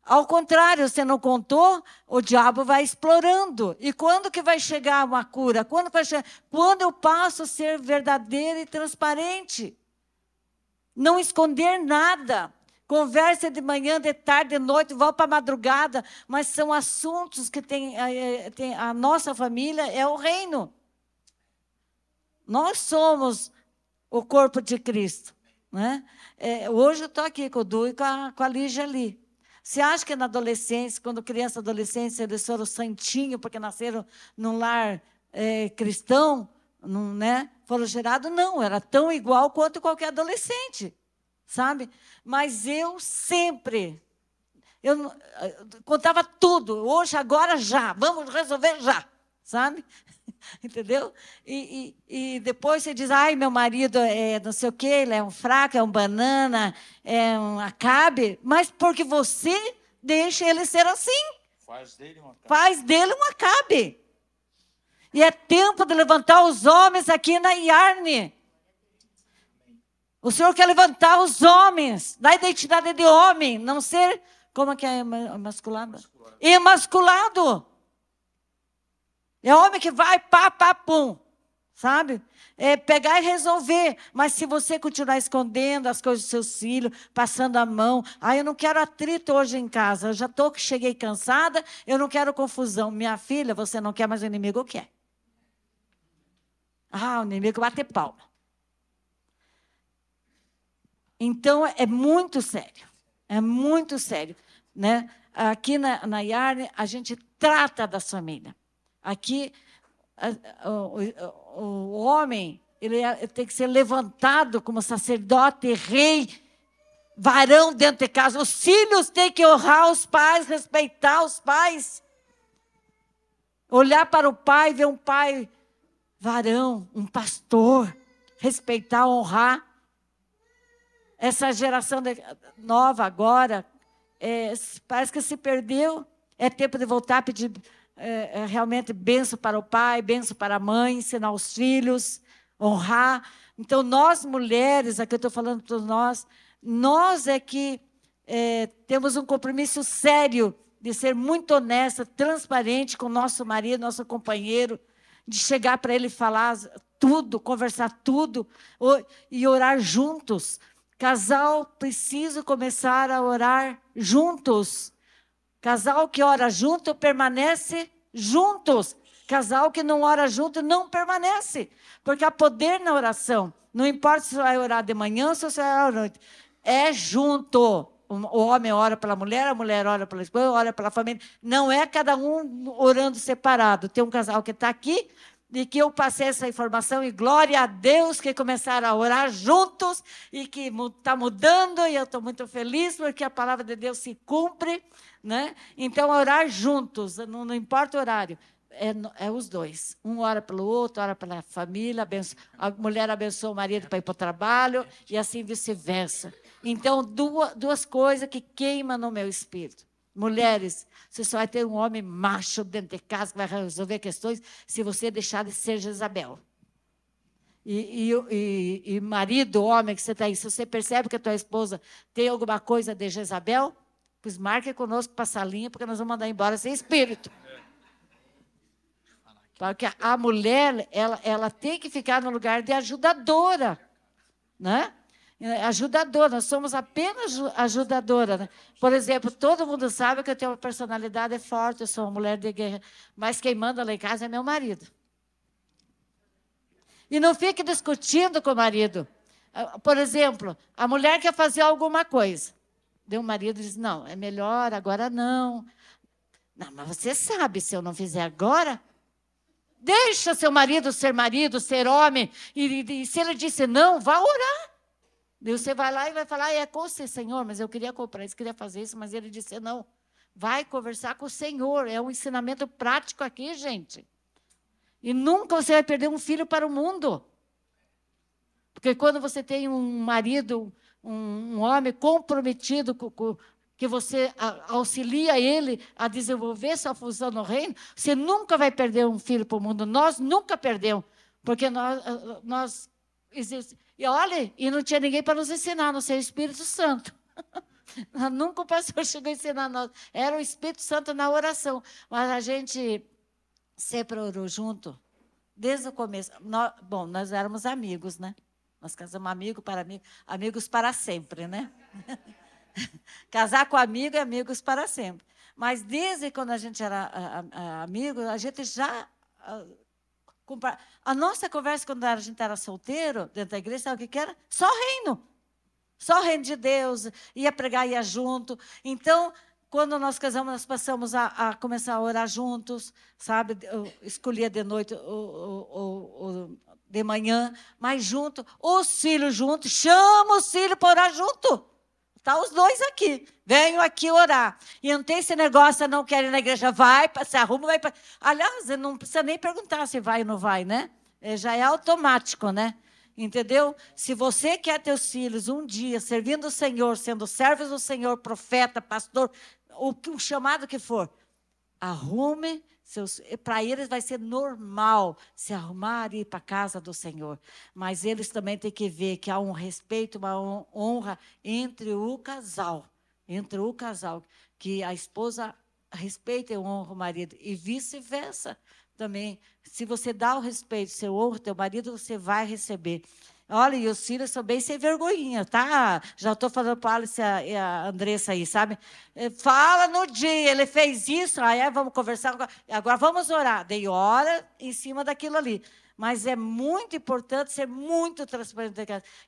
Ao contrário, você não contou, o diabo vai explorando. E quando que vai chegar uma cura? Quando vai chegar? Quando eu passo a ser verdadeira e transparente. Não esconder nada. Conversa de manhã, de tarde, de noite, vão para a madrugada, mas são assuntos que tem a nossa família, é o reino. Nós somos o corpo de Cristo. Né? Hoje eu estou aqui com o Du e com a Lígia ali. Você acha que na adolescência, quando criança e adolescência, eles foram santinhos porque nasceram num lar cristão, né? Foram gerados? Não, era tão igual quanto qualquer adolescente, sabe? Mas eu sempre, eu contava tudo, hoje, agora, já, vamos resolver já, sabe? Entendeu? E depois você diz, ai, meu marido é não sei o quê, ele é um fraco, é um banana, é um acabe, mas porque você deixa ele ser assim. Faz dele um acabe. Faz dele um acabe. E é tempo de levantar os homens aqui na Iarne. O Senhor quer levantar os homens, da identidade de homem, não ser, como é que é emasculado? Emasculado. É homem que vai, pá, pum, sabe? Pegar e resolver. Mas se você continuar escondendo as coisas dos seus filhos, passando a mão, eu não quero atrito hoje em casa, eu já cheguei cansada, eu não quero confusão. Minha filha, você não quer, mas o inimigo quer. O inimigo bate palma. Então, é muito sério. É muito sério. Né? Aqui na Iarne, a gente trata da família. Aqui, o homem ele tem que ser levantado como sacerdote, rei, varão dentro de casa. Os filhos têm que honrar os pais, respeitar os pais. Olhar para o pai, ver um pai varão, um pastor, respeitar, honrar. Essa geração nova agora, parece que se perdeu. É tempo de voltar a pedir realmente bênção para o pai, bênção para a mãe, ensinar os filhos, honrar. Então, nós mulheres, aqui eu estou falando para nós é que temos um compromisso sério de ser muito honesta, transparente com o nosso marido, nosso companheiro, de chegar para ele e falar tudo, conversar tudo, e orar juntos. Casal precisa começar a orar juntos. Casal que ora junto permanece juntos. Casal que não ora junto não permanece. Porque há poder na oração. Não importa se você vai orar de manhã ou se você vai orar à noite. É junto. O homem ora pela mulher, a mulher ora pela esposa, ora pela família. Não é cada um orando separado. Tem um casal que está aqui e que eu passei essa informação e glória a Deus que começaram a orar juntos e que está mudando e eu estou muito feliz porque a palavra de Deus se cumpre, né? Então, orar juntos, não importa o horário, é os dois. Um ora pelo outro, ora pela família, a mulher abençoa o marido para ir para o trabalho e assim vice-versa. Então, duas coisas que queimam no meu espírito. Mulheres, você só vai ter um homem macho dentro de casa que vai resolver questões se você deixar de ser Jezabel. E marido, homem que você está aí, se você percebe que a tua esposa tem alguma coisa de Jezabel, pois marque conosco para a salinha, porque nós vamos mandar embora sem espírito. Porque a mulher, ela tem que ficar no lugar de ajudadora, né? Ajudadora, nós somos apenas ajudadora. Né? Por exemplo, todo mundo sabe que eu tenho uma personalidade forte, eu sou uma mulher de guerra, mas quem manda lá em casa é meu marido. E não fique discutindo com o marido. Por exemplo, a mulher quer fazer alguma coisa. Daí o marido diz, não, é melhor, agora não. Não, mas você sabe, se eu não fizer agora, deixa seu marido, ser homem. E se ele disse não, vá orar. Daí você vai lá e vai falar, é com você, Senhor, mas eu queria comprar isso, queria fazer isso, mas ele disse não. Vai conversar com o Senhor, é um ensinamento prático aqui, gente. E nunca você vai perder um filho para o mundo. Porque quando você tem um marido, um homem comprometido, que você auxilia ele a desenvolver sua função no reino, você nunca vai perder um filho para o mundo. Nós nunca perdemos, porque nós existe. E olha, e não tinha ninguém para nos ensinar, não ser o Espírito Santo. Nunca o pastor chegou a ensinar nós. Era o Espírito Santo na oração. Mas a gente sempre orou junto, desde o começo. Nós éramos amigos, né? Nós casamos amigos para sempre, né? Casar com amigo é amigos para sempre. Mas desde quando a gente era amigo, a gente já... A nossa conversa quando a gente era solteiro, dentro da igreja, sabe o que era? Só reino. Só o reino de Deus, ia pregar, ia junto. Então, quando nós casamos, nós passamos a começar a orar juntos, sabe? Eu escolhia de noite ou de manhã, mas junto. Os filhos juntos, chama os filhos para orar junto. Está os dois aqui. Venham aqui orar. E não tem esse negócio, não quer ir na igreja, vai, se arruma, vai. Aliás, não precisa nem perguntar se vai ou não vai, né? Já é automático, né? Entendeu? Se você quer teus filhos um dia servindo o Senhor, sendo servos do Senhor, profeta, pastor, o chamado que for, arrume seus... Para eles vai ser normal se arrumar e ir para a casa do Senhor. Mas eles também têm que ver que há um respeito, uma honra entre o casal. Entre o casal. Que a esposa respeita e honra o marido. E vice-versa também. Se você dá o respeito, você honra o teu marido, você vai receber. Olha, e os filhos são bem sem vergonhinha, tá? Já estou falando para a Alice e a Andressa aí, sabe? Fala no dia, ele fez isso, aí vamos conversar, agora vamos orar. Daí ora em cima daquilo ali. Mas é muito importante ser muito transparente,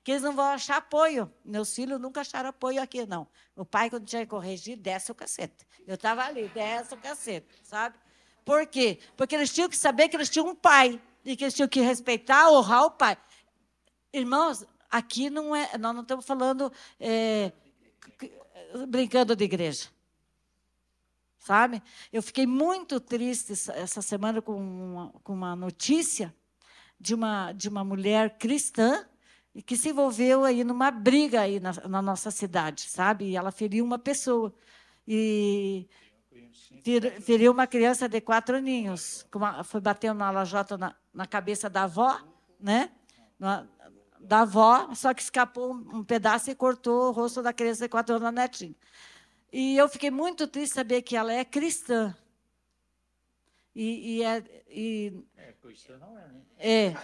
que eles não vão achar apoio. Meus filhos nunca acharam apoio aqui, não. O pai, quando tinha que corrigir, desce o cacete. Eu estava ali, desce o cacete, sabe? Por quê? Porque eles tinham que saber que eles tinham um pai e que eles tinham que respeitar, honrar o pai. Irmãos, aqui não é, nós não estamos falando brincando de igreja. Sabe? Eu fiquei muito triste essa semana com uma notícia de uma mulher cristã que se envolveu aí numa briga aí na nossa cidade, sabe? E ela feriu uma pessoa. E feriu uma criança de 4 aninhos. Foi batendo na lajota na cabeça da avó, né? Da avó, só que escapou um pedaço e cortou o rosto da criança de 4 anos, na netinha. E eu fiquei muito triste saber que ela é cristã. Cristã não é, né?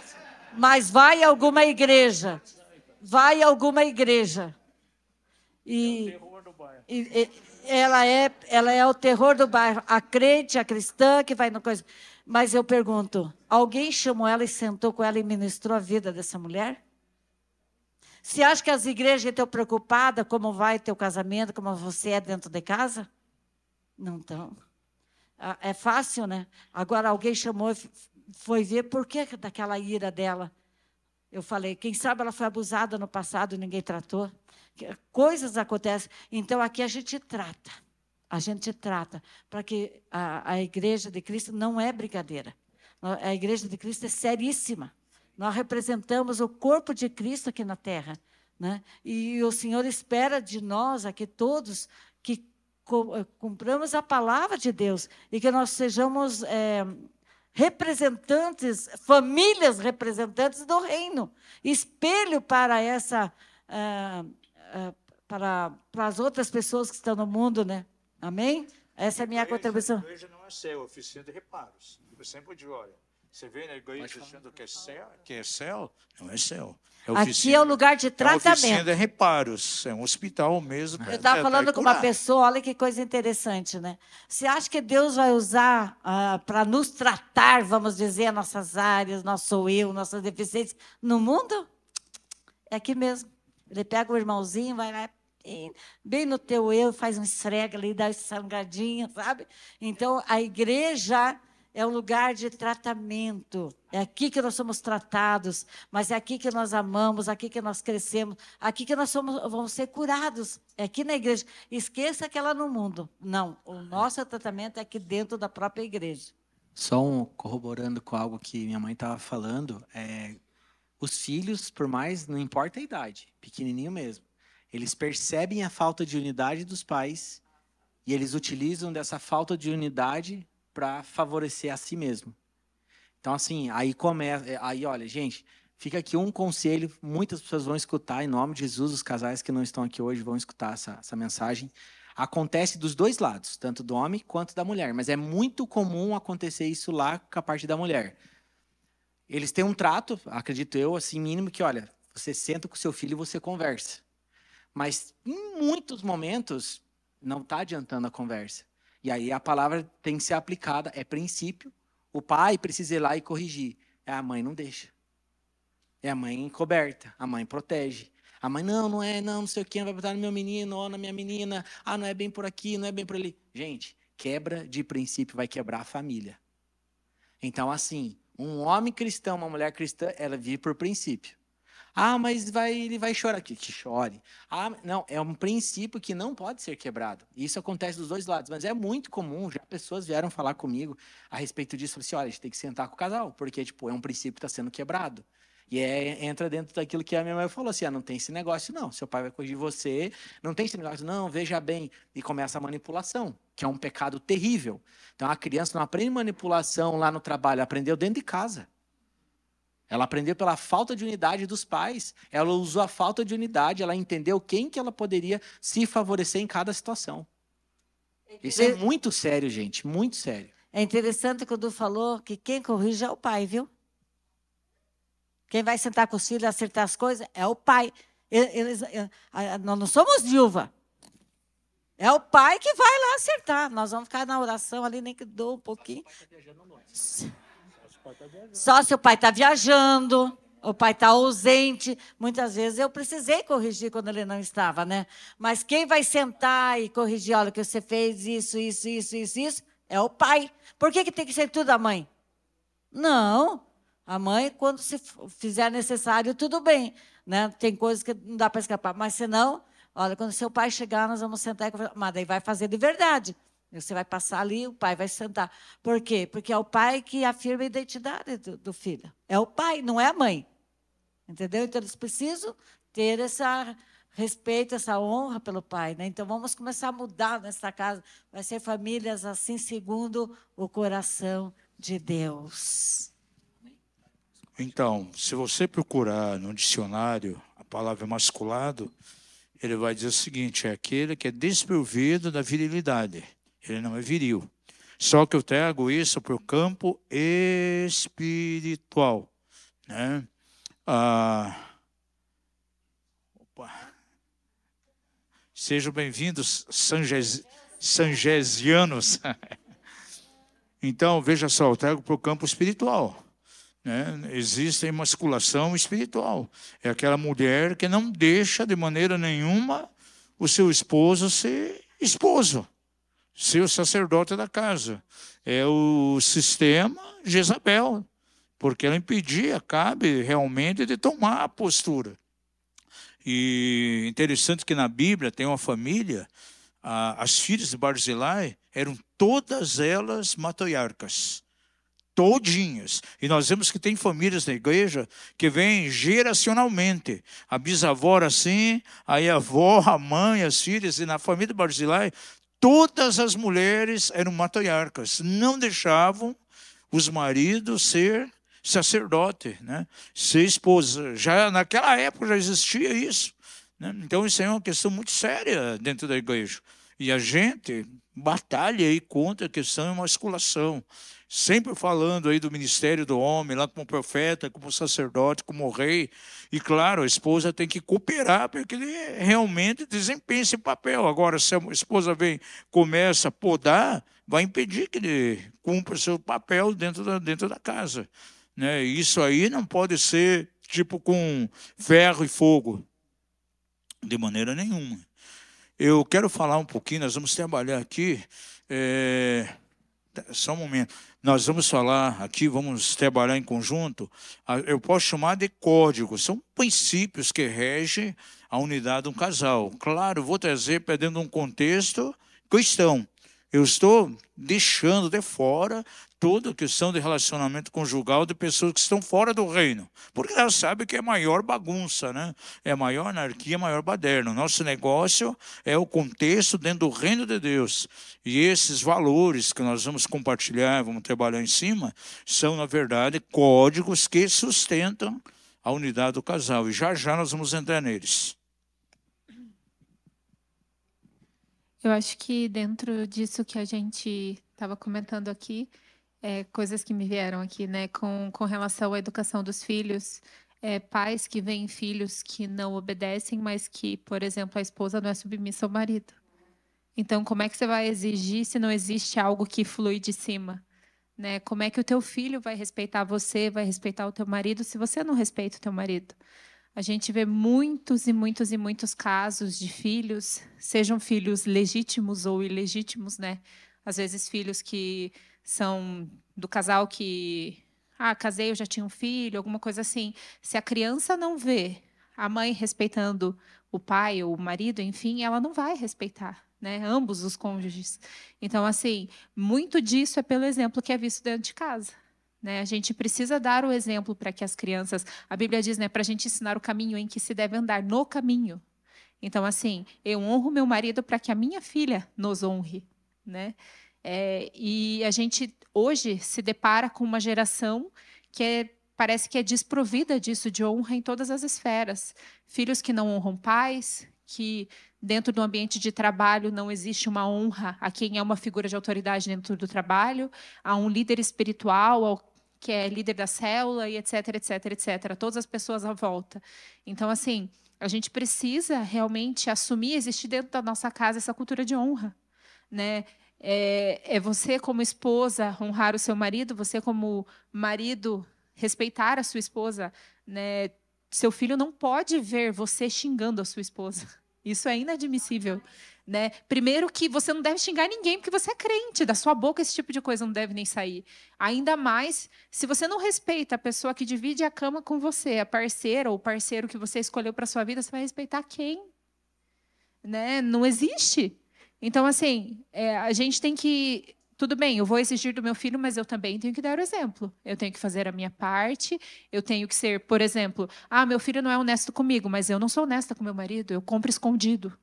Mas vai a alguma igreja. Vai a alguma igreja. E, é o terror do bairro. Ela é o terror do bairro. A crente, a cristã, que vai no coisa. Mas eu pergunto, alguém chamou ela e sentou com ela e ministrou a vida dessa mulher? Você acha que as igrejas estão preocupadas como vai teu casamento, como você é dentro de casa? Não estão. É fácil, né? Agora alguém chamou e foi ver por que daquela ira dela. Eu falei, quem sabe ela foi abusada no passado e ninguém tratou. Coisas acontecem. Então, aqui a gente trata. A gente trata. Para que a igreja de Cristo não é brincadeira. A igreja de Cristo é seríssima. Nós representamos o corpo de Cristo aqui na terra, né? E o Senhor espera de nós, aqui todos, que cumpramos a palavra de Deus e que nós sejamos representantes, famílias representantes do reino, espelho para para as outras pessoas que estão no mundo, né? Amém? Essa é a minha contribuição. A igreja não é céu, é oficina de reparos. Eu sempre digo, olha, você vê na igreja achando que é céu, não é céu. Aqui é o lugar de tratamento. É oficina de reparos, é um hospital mesmo. Eu estava falando com uma pessoa, olha que coisa interessante, né? Você acha que Deus vai usar para nos tratar, vamos dizer, nossas áreas, nosso eu, nossas deficiências, no mundo? É aqui mesmo. Ele pega o irmãozinho, vai lá, bem no teu eu, faz um esfrega ali, dá esse sangradinho, sabe? Então, a igreja é um lugar de tratamento. É aqui que nós somos tratados, mas é aqui que nós amamos, aqui que nós crescemos, aqui que nós vamos ser curados. É aqui na igreja. Esqueça aquela no mundo. Não, o nosso tratamento é aqui dentro da própria igreja. Só corroborando com algo que minha mãe estava falando, os filhos, por mais, não importa a idade, pequenininho mesmo, eles percebem a falta de unidade dos pais e eles utilizam dessa falta de unidade para favorecer a si mesmo. Então, assim, aí olha, gente, fica aqui um conselho, muitas pessoas vão escutar, em nome de Jesus, os casais que não estão aqui hoje vão escutar essa mensagem. Acontece dos dois lados, tanto do homem quanto da mulher, mas é muito comum acontecer isso lá com a parte da mulher. Eles têm um trato, acredito eu, assim, mínimo, que, olha, você senta com seu filho e você conversa. Mas em muitos momentos não está adiantando a conversa. E aí a palavra tem que ser aplicada, é princípio. O pai precisa ir lá e corrigir. A mãe não deixa. É a mãe encoberta, a mãe protege. A mãe, não sei o que, vai botar no meu menino ou na minha menina. Ah, não é bem por aqui, não é bem por ali. Gente, quebra de princípio vai quebrar a família. Então, assim, um homem cristão, uma mulher cristã, ela vive por princípio. Ah, mas ele vai chorar. Que chore. Ah, não, é um princípio que não pode ser quebrado. Isso acontece dos dois lados, mas é muito comum, já pessoas vieram falar comigo a respeito disso. Falei assim, olha, a gente tem que sentar com o casal, porque, tipo, é um princípio que está sendo quebrado. E entra dentro daquilo que a minha mãe falou assim, não tem esse negócio não, seu pai vai corrigir você, não tem esse negócio, não, veja bem. E começa a manipulação, que é um pecado terrível. Então, a criança não aprende manipulação lá no trabalho, aprendeu dentro de casa. Ela aprendeu pela falta de unidade dos pais, ela usou a falta de unidade, ela entendeu quem que ela poderia se favorecer em cada situação. Isso é muito sério, gente, muito sério. É interessante que o Du falou que quem corrige é o pai, viu? Quem vai sentar com os filhos e acertar as coisas é o pai. Nós não somos viúva. É o pai que vai lá acertar. Nós vamos ficar na oração ali, nem que dou um pouquinho. Só se o pai está viajando, o pai está ausente. Muitas vezes eu precisei corrigir quando ele não estava, né? Mas quem vai sentar e corrigir, olha, que você fez isso, é o pai. Por que tem que ser tudo a mãe? Não. A mãe, quando se fizer necessário, tudo bem, né? Tem coisas que não dá para escapar. Mas, senão, olha, quando seu pai chegar, nós vamos sentar e conversar. Mas daí vai fazer de verdade. Você vai passar ali, o pai vai sentar. Por quê? Porque é o pai que afirma a identidade do filho. É o pai, não é a mãe. Entendeu? Então, eles precisam ter esse respeito, essa honra pelo pai, né? Então, vamos começar a mudar nessa casa. Vai ser famílias assim, segundo o coração de Deus. Então, se você procurar no dicionário a palavra masculado, ele vai dizer o seguinte, é aquele que é desprovido da virilidade. Ele não é viril. Só que eu trago isso para o campo espiritual, né? Sejam bem-vindos, sangesianos. Então, veja só, eu trago para o campo espiritual. Né? Existe emasculação espiritual. É aquela mulher que não deixa de maneira nenhuma o seu esposo ser esposo, ser o sacerdote da casa. É o sistema Jezabel, porque ela impedia, cabe realmente de tomar a postura. E interessante que na Bíblia tem uma família, as filhas de Barzilai eram todas elas matriarcas. Todinhas. E nós vemos que tem famílias na igreja que vêm geracionalmente. A bisavó era assim, aí a avó, a mãe, as filhas. E na família de Barzilai, todas as mulheres eram matriarcas. Não deixavam os maridos ser sacerdote, né? Ser esposa. Já naquela época já existia isso, né? Então isso é uma questão muito séria dentro da igreja. E a gente batalha aí contra a questão da emasculação. Sempre falando aí do ministério do homem, lá como profeta, como sacerdote, como rei. E claro, a esposa tem que cooperar para que ele realmente desempenhe esse papel. Agora, se a esposa começa a podar, vai impedir que ele cumpra o seu papel dentro da casa. Né? Isso aí não pode ser tipo com ferro e fogo, de maneira nenhuma. Eu quero falar um pouquinho, nós vamos trabalhar aqui, só um momento, nós vamos falar aqui, vamos trabalhar em conjunto, eu posso chamar de códigos, são princípios que regem a unidade de um casal. Claro, vou trazer para dentro de um contexto cristão. Eu estou deixando de fora toda a questão de relacionamento conjugal de pessoas que estão fora do reino. Porque elas sabem que é maior bagunça, né? É maior anarquia, maior baderna. Nosso negócio é o contexto dentro do reino de Deus. E esses valores que nós vamos compartilhar, vamos trabalhar em cima, são, na verdade, códigos que sustentam a unidade do casal. E já nós vamos entrar neles. Eu acho que dentro disso que a gente estava comentando aqui, coisas que me vieram aqui, né, com relação à educação dos filhos, pais que veem filhos que não obedecem, mas que, por exemplo, a esposa não é submissa ao marido. Então, como é que você vai exigir se não existe algo que flui de cima? Né? Como é que o teu filho vai respeitar você, vai respeitar o teu marido, se você não respeita o teu marido? A gente vê muitos e muitos e muitos casos de filhos, sejam filhos legítimos ou ilegítimos, né? Às vezes filhos que são do casal que, casei, eu já tinha um filho, alguma coisa assim. Se a criança não vê a mãe respeitando o pai ou o marido, enfim, ela não vai respeitar, né? Ambos os cônjuges. Então, assim, muito disso é pelo exemplo que é visto dentro de casa. Né? A gente precisa dar o exemplo para que as crianças... A Bíblia diz, né, para a gente ensinar o caminho em que se deve andar, no caminho. Então, assim, eu honro meu marido para que a minha filha nos honre. Né? E a gente, hoje, se depara com uma geração que parece que é desprovida disso, de honra em todas as esferas. Filhos que não honram pais, que dentro do ambiente de trabalho não existe uma honra a quem é uma figura de autoridade dentro do trabalho, a um líder espiritual, que é líder da célula, e etc, etc, etc. Todas as pessoas à volta. Então, assim, a gente precisa realmente assumir, existir dentro da nossa casa essa cultura de honra. Né? É você, como esposa, honrar o seu marido, você, como marido, respeitar a sua esposa. Né? Seu filho não pode ver você xingando a sua esposa. Isso é inadmissível. Né? Primeiro que você não deve xingar ninguém, porque você é crente. Da sua boca esse tipo de coisa não deve nem sair. Ainda mais se você não respeita a pessoa que divide a cama com você, a parceira ou o parceiro que você escolheu para a sua vida, você vai respeitar quem? Né? Não existe. Então, assim, a gente tem que... Tudo bem, eu vou exigir do meu filho, mas eu também tenho que dar o exemplo. Eu tenho que fazer a minha parte, eu tenho que ser, por exemplo, meu filho não é honesto comigo, mas eu não sou honesta com meu marido, eu compro escondido.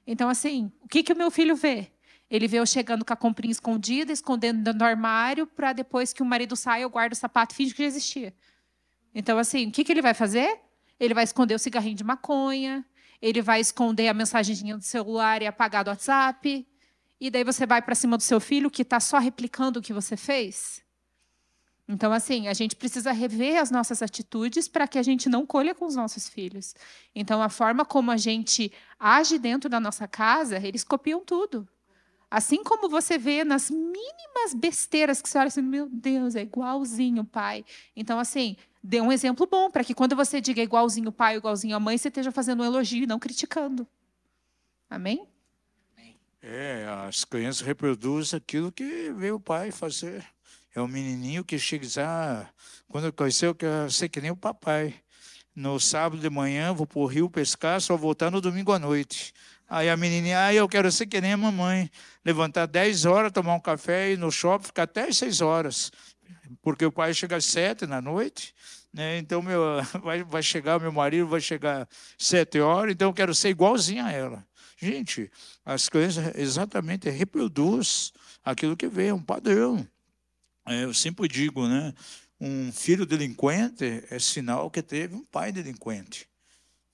Então, assim, o que o meu filho vê? Ele vê eu chegando com a comprinha escondida, escondendo dentro do armário, para depois que o marido sai, eu guardo o sapato e finge que já existia. Então, assim, o que ele vai fazer? Ele vai esconder o cigarrinho de maconha, ele vai esconder a mensagenzinha do celular e apagar do WhatsApp. E daí você vai para cima do seu filho, que está só replicando o que você fez. Então, assim, a gente precisa rever as nossas atitudes para que a gente não colha com os nossos filhos. Então, a forma como a gente age dentro da nossa casa, eles copiam tudo. Assim como você vê nas mínimas besteiras que você olha assim, meu Deus, é igualzinho o pai. Então, assim, dê um exemplo bom para que quando você diga igualzinho o pai, igualzinho a mãe, você esteja fazendo um elogio e não criticando. Amém? As crianças reproduzem aquilo que vê o pai fazer. É o menininho que chega e diz, quando eu conhecer, eu quero ser que nem o papai. No sábado de manhã, vou para o rio pescar, só voltar no domingo à noite. Aí a menininha, eu quero ser que nem a mamãe. Levantar 10 horas, tomar um café, ir no shopping, ficar até 6 horas. Porque o pai chega às 7 da noite, né? Então vai chegar, meu marido vai chegar 7 horas, então eu quero ser igualzinho a ela. Gente, as crianças exatamente reproduzem aquilo que vê, um padrão. Eu sempre digo, né? Um filho delinquente é sinal que teve um pai delinquente.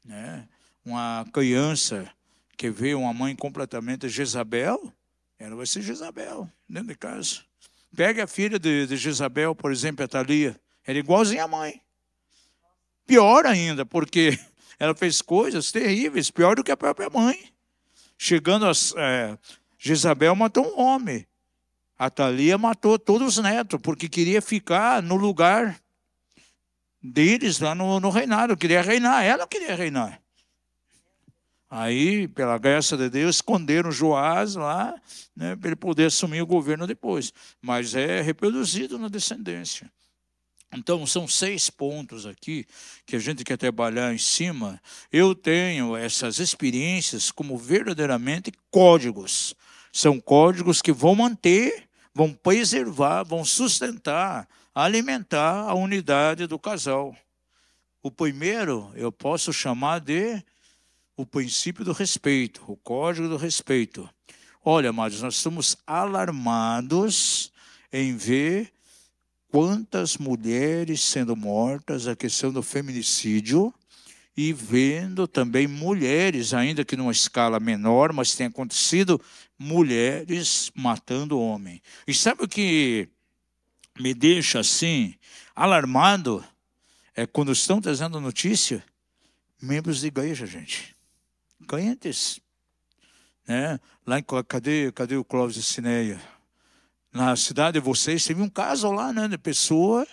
Né? Uma criança que vê uma mãe completamente Jezabel, ela vai ser Jezabel dentro de casa. Pega a filha de Jezabel, por exemplo, a Thalia, ela é igualzinha à mãe. Pior ainda, porque ela fez coisas terríveis, pior do que a própria mãe. Chegando a Jezabel matou um homem. A Thalia matou todos os netos, porque queria ficar no lugar deles lá no reinado. Queria reinar, ela queria reinar. Aí, pela graça de Deus, esconderam Joás lá, né, para ele poder assumir o governo depois. Mas é reproduzido na descendência. Então, são 6 pontos aqui que a gente quer trabalhar em cima. Eu tenho essas experiências como verdadeiramente códigos. São códigos que vão manter, vão preservar, vão sustentar, alimentar a unidade do casal. O primeiro eu posso chamar de o princípio do respeito, o código do respeito. Olha, amados, nós estamos alarmados em ver quantas mulheres sendo mortas, a questão do feminicídio, e vendo também mulheres, ainda que numa escala menor, mas tem acontecido, mulheres matando homem. E sabe o que me deixa assim, alarmado? quando estão trazendo notícia, membros de igreja, gente. Crentes. Né? Lá em cadê o Clóvis e Cineia? Na cidade de vocês, teve um caso lá, né, de pessoa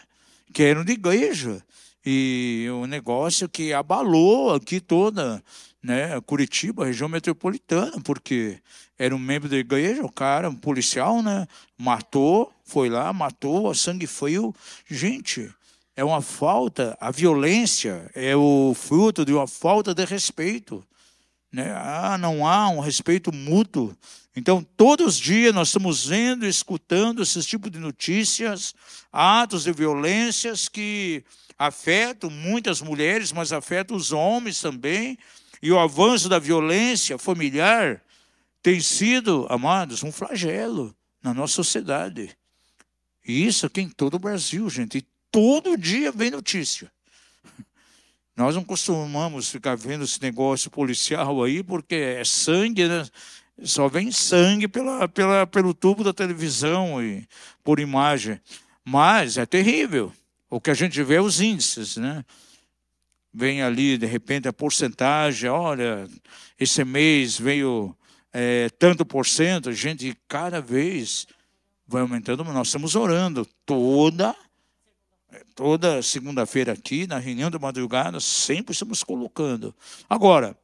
que eram de igreja. E um negócio que abalou aqui toda, né, Curitiba, região metropolitana, porque era um membro da igreja, o cara, um policial, né, matou, foi lá, matou, a sangue frio. Gente, é uma falta, a violência é o fruto de uma falta de respeito. Né? Não há um respeito mútuo. Então, todos os dias nós estamos vendo e escutando esses tipos de notícias, atos de violências que afetam muitas mulheres, mas afetam os homens também. E o avanço da violência familiar tem sido, amados, um flagelo na nossa sociedade. E isso aqui em todo o Brasil, gente. E todo dia vem notícia. Nós não costumamos ficar vendo esse negócio policial aí, porque é sangue, né? Só vem sangue pelo tubo da televisão e por imagem. Mas é terrível. O que a gente vê é os índices, né? Vem ali, de repente, a porcentagem. Olha, esse mês veio tanto por cento. A gente, cada vez vai aumentando. Nós estamos orando toda segunda-feira aqui, na reunião da madrugada, sempre estamos colocando. Agora,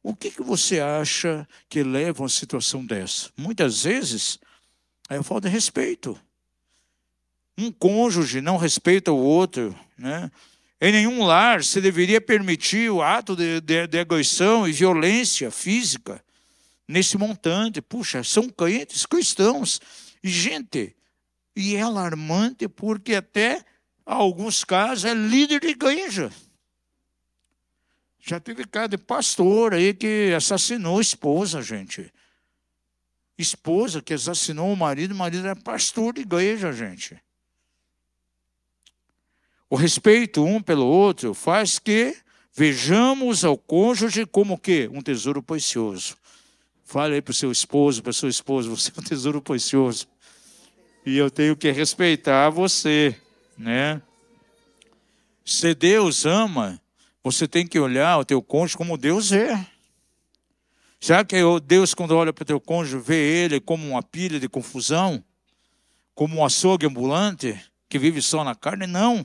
o que você acha que leva a uma situação dessa? Muitas vezes é a falta de respeito. Um cônjuge não respeita o outro, né? Em nenhum lar se deveria permitir o ato de agressão e violência física nesse montante. Puxa, são crentes cristãos. E, gente, e é alarmante porque até alguns casos é líder de igreja. Já teve caso de pastor aí que assassinou a esposa, gente. Esposa que assassinou o marido era pastor de igreja, gente. O respeito um pelo outro faz que vejamos ao cônjuge como o quê? Um tesouro precioso. Fale aí para o seu esposo, para a sua esposa, você é um tesouro precioso. E eu tenho que respeitar você, né? Se Deus ama, você tem que olhar o teu cônjuge como Deus é. Será que Deus, quando olha para o teu cônjuge, vê ele como uma pilha de confusão? Como um açougue ambulante que vive só na carne? Não.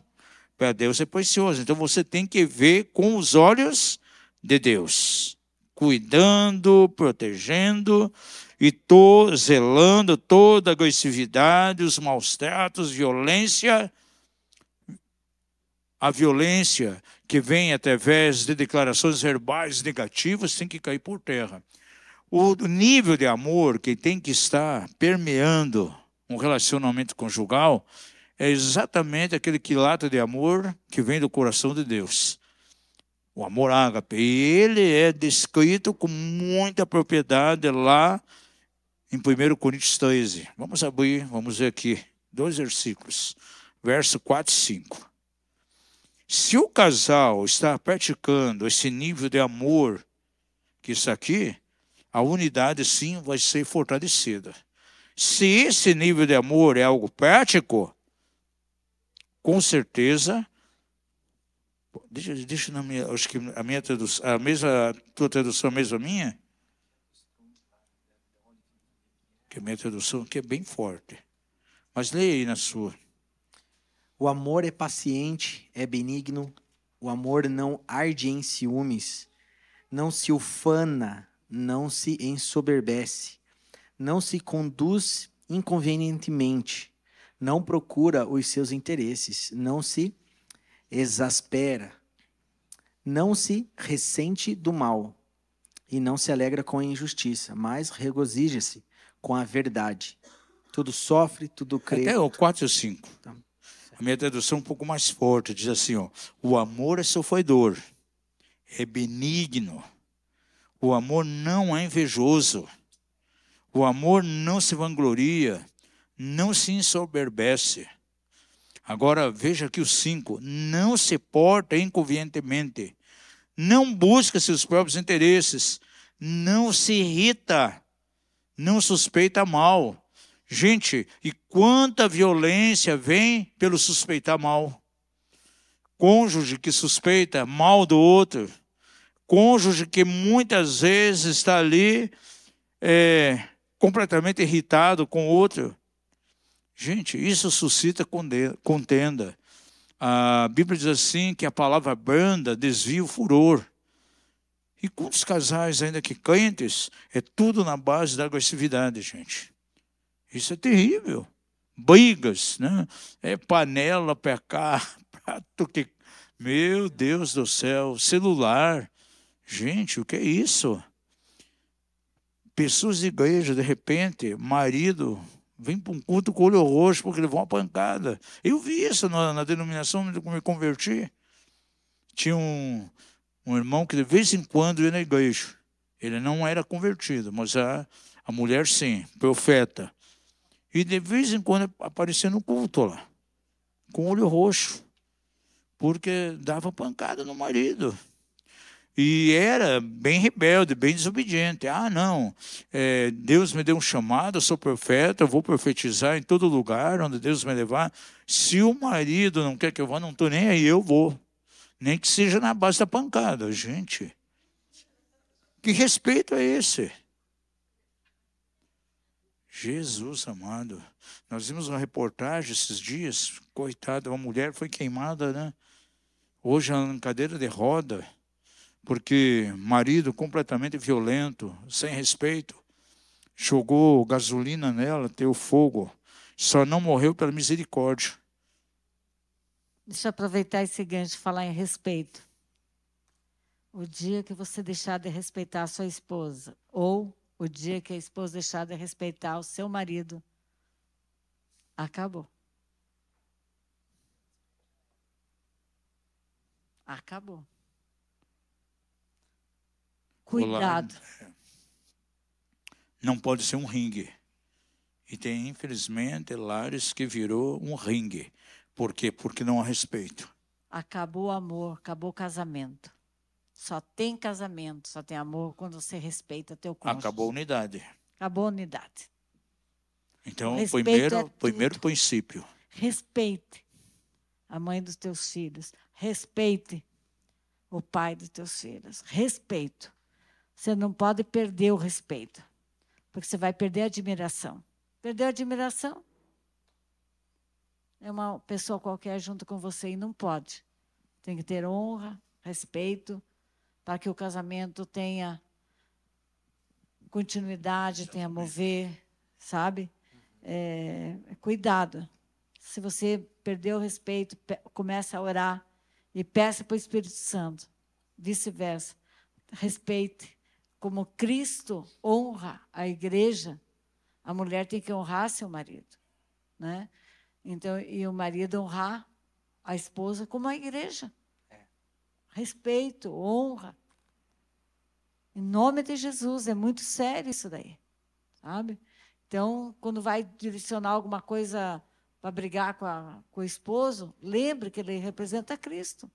Para Deus é precioso. Então você tem que ver com os olhos de Deus. Cuidando, protegendo e zelando toda a agressividade, os maus tratos, violência. A violência que vem através de declarações verbais negativas tem que cair por terra. O nível de amor que tem que estar permeando um relacionamento conjugal é exatamente aquele quilate de amor que vem do coração de Deus. O amor ágape. E ele é descrito com muita propriedade lá em 1 Coríntios 13. Vamos abrir, vamos ver aqui, 2 versículos. Verso 4 e 5. Se o casal está praticando esse nível de amor que está aqui, a unidade sim vai ser fortalecida. Se esse nível de amor é algo prático, com certeza, deixa na minha, acho que a minha tradução, a tua tradução mesmo a minha, que a minha tradução aqui é bem forte. Mas leia aí na sua. O amor é paciente, é benigno. O amor não arde em ciúmes, não se ufana, não se ensoberbece, não se conduz inconvenientemente, não procura os seus interesses, não se exaspera, não se ressente do mal e não se alegra com a injustiça, mas regozija-se com a verdade. Tudo sofre, tudo crê. Até o 4 e o 5. Tá. A minha tradução é um pouco mais forte, diz assim, ó, o amor é sofredor, é benigno, o amor não é invejoso, o amor não se vangloria, não se ensoberbece. Agora veja aqui o 5, não se porta inconvenientemente, não busca seus próprios interesses, não se irrita, não suspeita mal. Gente, e quanta violência vem pelo suspeitar mal. cônjuge que suspeita mal do outro, cônjuge que muitas vezes está ali completamente irritado com o outro. Gente, isso suscita contenda. A Bíblia diz assim que a palavra branda desvia o furor. E quantos casais, ainda que crentes, é tudo na base da agressividade, gente. Isso é terrível. Brigas, né? É panela pra cá, prato que... Meu Deus do céu, celular. Gente, o que é isso? Pessoas de igreja, de repente, marido vem para um culto com o olho roxo porque levou uma pancada. Eu vi isso na denominação onde eu me converti. Tinha um irmão que de vez em quando ia na igreja. Ele não era convertido, mas a mulher sim, profeta. E de vez em quando aparecia no culto lá, com o olho roxo, porque dava pancada no marido. E era bem rebelde, bem desobediente. Ah, não, Deus me deu um chamado, eu sou profeta, eu vou profetizar em todo lugar onde Deus me levar. Se o marido não quer que eu vá, não estou nem aí, eu vou. Nem que seja na base da pancada. Gente, que respeito é esse? Jesus amado. Nós vimos uma reportagem esses dias, coitada, uma mulher foi queimada, né? Hoje ela em cadeira de roda, porque marido completamente violento, sem respeito, jogou gasolina nela, teu fogo, só não morreu pela misericórdia. Deixa eu aproveitar esse gancho e falar em respeito. O dia que você deixar de respeitar a sua esposa, ou o dia que a esposa deixar de respeitar o seu marido, acabou. Acabou. Cuidado. Não pode ser um ringue. E tem, infelizmente, lares que virou um ringue. Por quê? Porque não há respeito. Acabou o amor, acabou o casamento. Só tem casamento, só tem amor quando você respeita teu cônjuge. Acabou a unidade. Acabou a unidade. Então, o primeiro princípio. Respeite a mãe dos teus filhos. Respeite o pai dos teus filhos. Respeito. Você não pode perder o respeito, porque você vai perder a admiração. Perdeu a admiração? É uma pessoa qualquer junto com você e não pode. Tem que ter honra, respeito, para que o casamento tenha continuidade, tenha mover, sabe? Cuidado. Se você perdeu o respeito, começa a orar e peça para o Espírito Santo. Vice-versa. Respeite. Como Cristo honra a igreja, a mulher tem que honrar seu marido, né? Então, e o marido honrar a esposa como a igreja. Respeito, honra. Em nome de Jesus, é muito sério isso daí, sabe? Então, quando vai direcionar alguma coisa para brigar com o esposo, lembre que ele representa Cristo.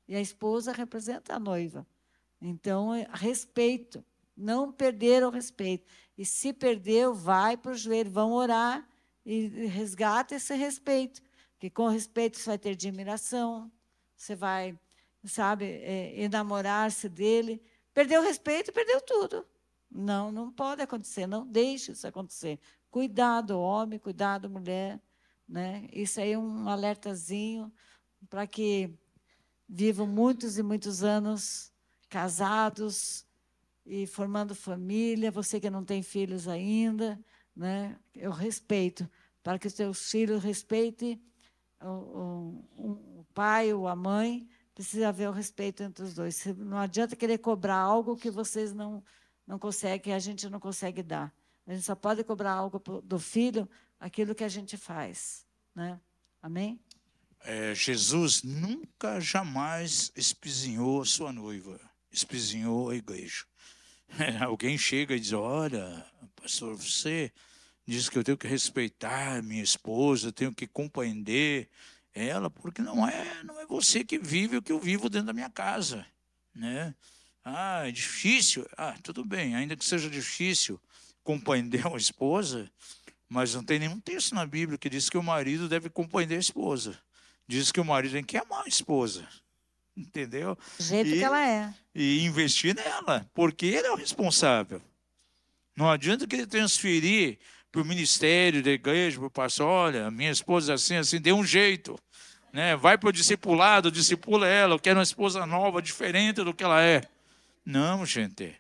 E a esposa representa a noiva. Então, respeito. Não perder o respeito. E se perdeu, vai para o joelho, vão orar e resgata esse respeito. Porque com respeito você vai ter admiração, você vai, sabe, enamorar-se dele. Perdeu o respeito, perdeu tudo. Não, não pode acontecer, não deixe isso acontecer. Cuidado, homem, cuidado, mulher. Né? Isso aí é um alertazinho para que vivam muitos e muitos anos casados e formando família. Você que não tem filhos ainda, né? Eu respeito, para que os seus filhos respeitem o pai ou a mãe, precisa haver o respeito entre os dois. Não adianta querer cobrar algo que vocês não conseguem, que a gente não consegue dar. A gente só pode cobrar algo do filho, aquilo que a gente faz. Né? Amém? Jesus nunca, jamais espizinhou a sua noiva, espizinhou a igreja. Alguém chega e diz, olha, pastor, você diz que eu tenho que respeitar minha esposa, tenho que compreender ela, porque não é você que vive o que eu vivo dentro da minha casa. Né? Ah, é difícil. Ah, tudo bem, ainda que seja difícil compreender uma esposa, mas não tem nenhum texto na Bíblia que diz que o marido deve compreender a esposa. diz que o marido tem que amar a esposa. Entendeu? Do jeito que ela é. E investir nela, porque ele é o responsável. Não adianta que ele transferir para o ministério da igreja, para o pastor, olha, minha esposa é assim, assim, dê um jeito. Né? Vai para o discipulado, discipula ela, eu quero uma esposa nova, diferente do que ela é. Não, gente,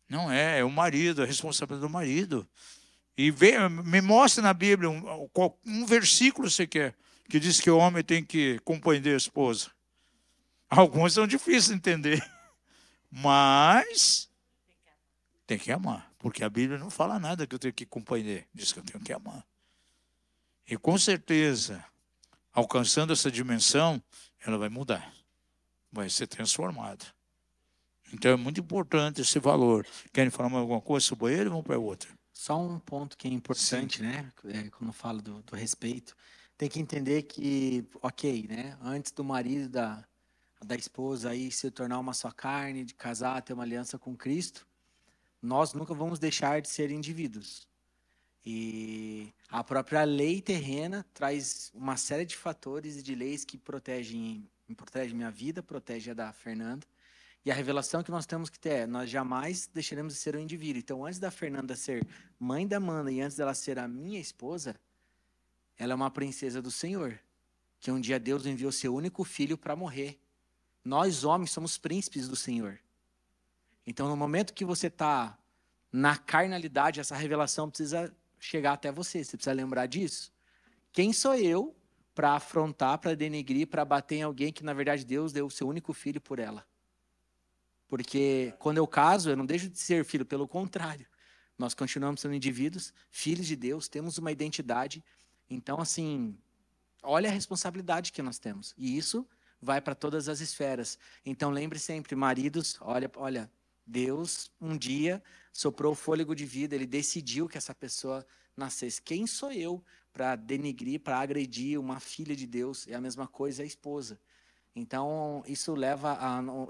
não é, é o marido, é a responsabilidade do marido. E me mostra na Bíblia um versículo você quer, que diz que o homem tem que compreender a esposa. Alguns são difíceis de entender, mas tem que amar, porque a Bíblia não fala nada que eu tenho que compreender, diz que eu tenho que amar. E com certeza, alcançando essa dimensão, ela vai mudar, vai ser transformada. Então é muito importante esse valor. Querem falar mais alguma coisa sobre ele? Vamos para outra. Só um ponto que é importante, Sim. né? Quando falo do respeito, tem que entender que, ok, né? Antes do marido da esposa aí se tornar uma só carne, de casar, ter uma aliança com Cristo, nós nunca vamos deixar de ser indivíduos. E a própria lei terrena traz uma série de fatores e de leis que protegem minha vida, protege a da Fernanda. E a revelação que nós temos que ter é, nós jamais deixaremos de ser um indivíduo. Então, antes da Fernanda ser mãe da Amanda e antes dela ser a minha esposa, ela é uma princesa do Senhor, que um dia Deus enviou seu único filho para morrer. Nós, homens, somos príncipes do Senhor. Então, no momento que você está na carnalidade, essa revelação precisa chegar até você. Você precisa lembrar disso. Quem sou eu para afrontar, para denegrir, para bater em alguém que, na verdade, Deus deu o seu único filho por ela? Porque quando eu caso, eu não deixo de ser filho, pelo contrário. Nós continuamos sendo indivíduos, filhos de Deus, temos uma identidade. Então, assim, olha a responsabilidade que nós temos. E isso vai para todas as esferas. Então, lembre sempre, maridos, olha, Deus um dia soprou o fôlego de vida, ele decidiu que essa pessoa nascesse. Quem sou eu para denegrir, para agredir uma filha de Deus? É a mesma coisa a esposa. Então, isso leva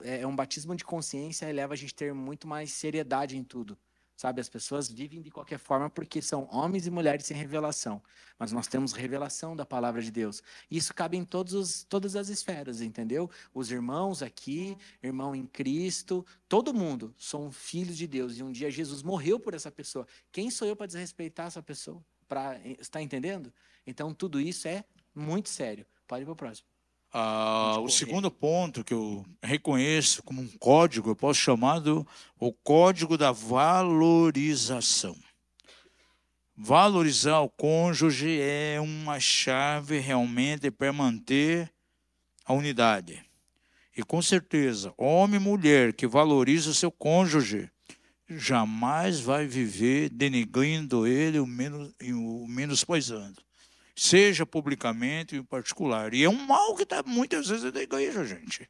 é um batismo de consciência e leva a gente a ter muito mais seriedade em tudo. Sabe, as pessoas vivem de qualquer forma porque são homens e mulheres sem revelação. Mas nós temos revelação da palavra de Deus. Isso cabe em todas as esferas, entendeu? Os irmãos aqui, irmão em Cristo, todo mundo são filhos de Deus. E um dia Jesus morreu por essa pessoa. Quem sou eu para desrespeitar essa pessoa? Está entendendo? Então, tudo isso é muito sério. Pode ir para o próximo. O segundo ponto que eu reconheço como um código, eu posso chamar o código da valorização. Valorizar o cônjuge é uma chave realmente para manter a unidade. E com certeza, homem e mulher que valoriza o seu cônjuge jamais vai viver denegrindo ele o menosprezando. Seja publicamente ou em particular. E é um mal que está muitas vezes da igreja, gente.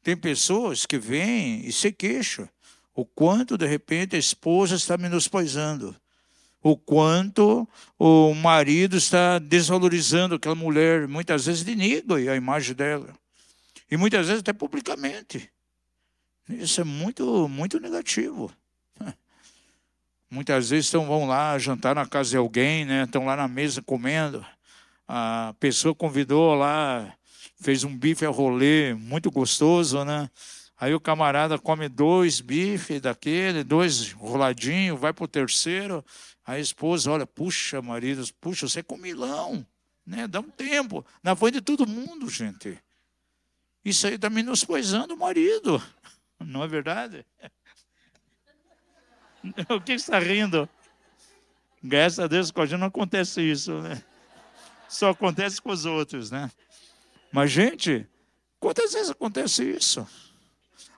Tem pessoas que vêm e se queixam o quanto, de repente, a esposa está menosprezando, o quanto o marido está desvalorizando aquela mulher, muitas vezes denigra a imagem dela. E muitas vezes até publicamente. Isso é muito, muito negativo. Muitas vezes vão lá jantar na casa de alguém, né? Estão lá na mesa comendo. A pessoa convidou lá, fez um bife a rolê muito gostoso, né? Aí o camarada come 2 bifes daquele, 2 roladinhos, vai para o terceiro. Aí a esposa olha, puxa, marido, puxa, você é comilão, né? Dá um tempo. Na frente de todo mundo, gente. Isso aí está menosprezando o marido. Não é verdade? O que está rindo? Graças a Deus, com a gente não acontece isso, né? Só acontece com os outros, né? Mas, gente, quantas vezes acontece isso?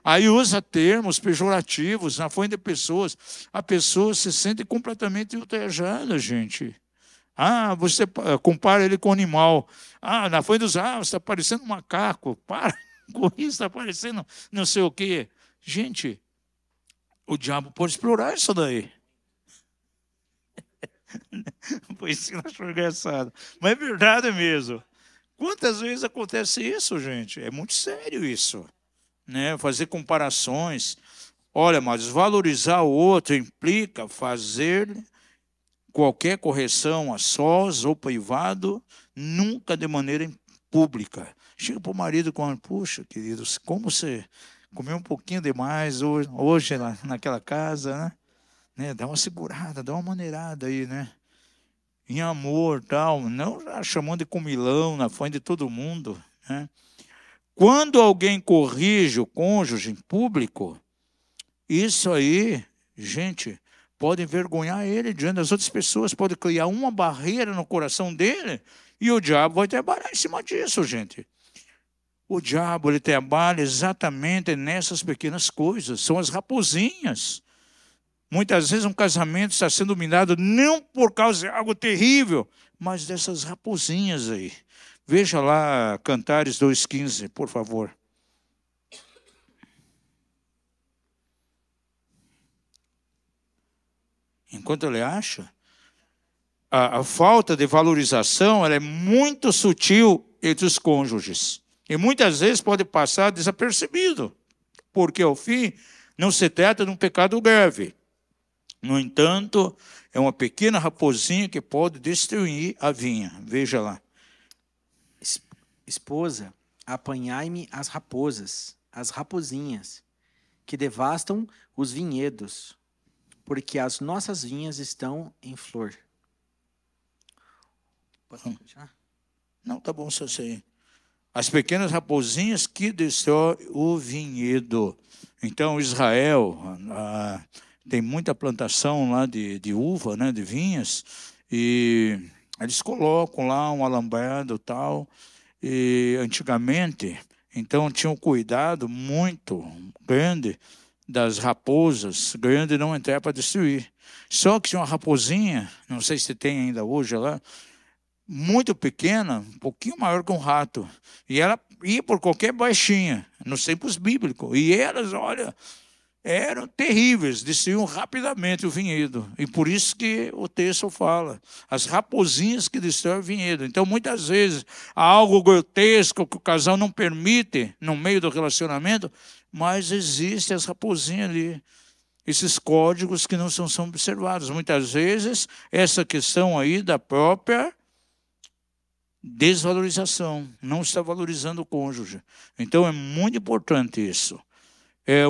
Aí usa termos pejorativos na frente de pessoas. A pessoa se sente completamente ultrajada, gente. Você compara ele com animal. Na frente dos você está parecendo um macaco. Para com isso, está parecendo não sei o quê. Gente, o diabo pode explorar isso daí. Foi isso que achou engraçado. Mas é verdade mesmo. Quantas vezes acontece isso, gente? É muito sério isso. Né? Fazer comparações. Olha, mas valorizar o outro implica fazer qualquer correção a sós ou privado, nunca de maneira pública. Chega para o marido com, puxa, querido, como você comeu um pouquinho demais hoje naquela casa, né? Dá uma segurada, dá uma maneirada aí, né? Em amor, tal, não chamando de comilão na frente de todo mundo, né? Quando alguém corrige o cônjuge em público, isso aí, gente, pode envergonhar ele diante das outras pessoas, pode criar uma barreira no coração dele, e o diabo vai trabalhar em cima disso, gente. O diabo, ele trabalha exatamente nessas pequenas coisas, são as raposinhas. Muitas vezes um casamento está sendo dominado não por causa de algo terrível, mas dessas raposinhas aí. Veja lá Cantares 2,15, por favor. Enquanto ele acha, a falta de valorização ela é muito sutil entre os cônjuges. E muitas vezes pode passar desapercebido, porque ao fim não se trata de um pecado grave. No entanto, é uma pequena raposinha que pode destruir a vinha. Veja lá. Esposa, apanhai-me as raposas, as raposinhas, que devastam os vinhedos, porque as nossas vinhas estão em flor. Pode continuar? Não, tá bom, só sei. As pequenas raposinhas que destroem o vinhedo. Então, Israel tem muita plantação lá de uva, né, de vinhas, e eles colocam lá um alambrado e tal. E antigamente, então, tinha um cuidado muito grande das raposas, grande não entrar para destruir. Só que tinha uma raposinha, não sei se tem ainda hoje lá, muito pequena, um pouquinho maior que um rato. E ela ia por qualquer baixinha, nos tempos bíblicos. E elas, olha, eram terríveis, destruíam rapidamente o vinhedo. E por isso que o texto fala, as raposinhas que destroem o vinhedo. Então, muitas vezes, há algo grotesco que o casal não permite no meio do relacionamento, mas existem as raposinhas ali. Esses códigos que não são observados. Muitas vezes, essa questão aí da própria desvalorização, não está valorizando o cônjuge. Então, é muito importante isso.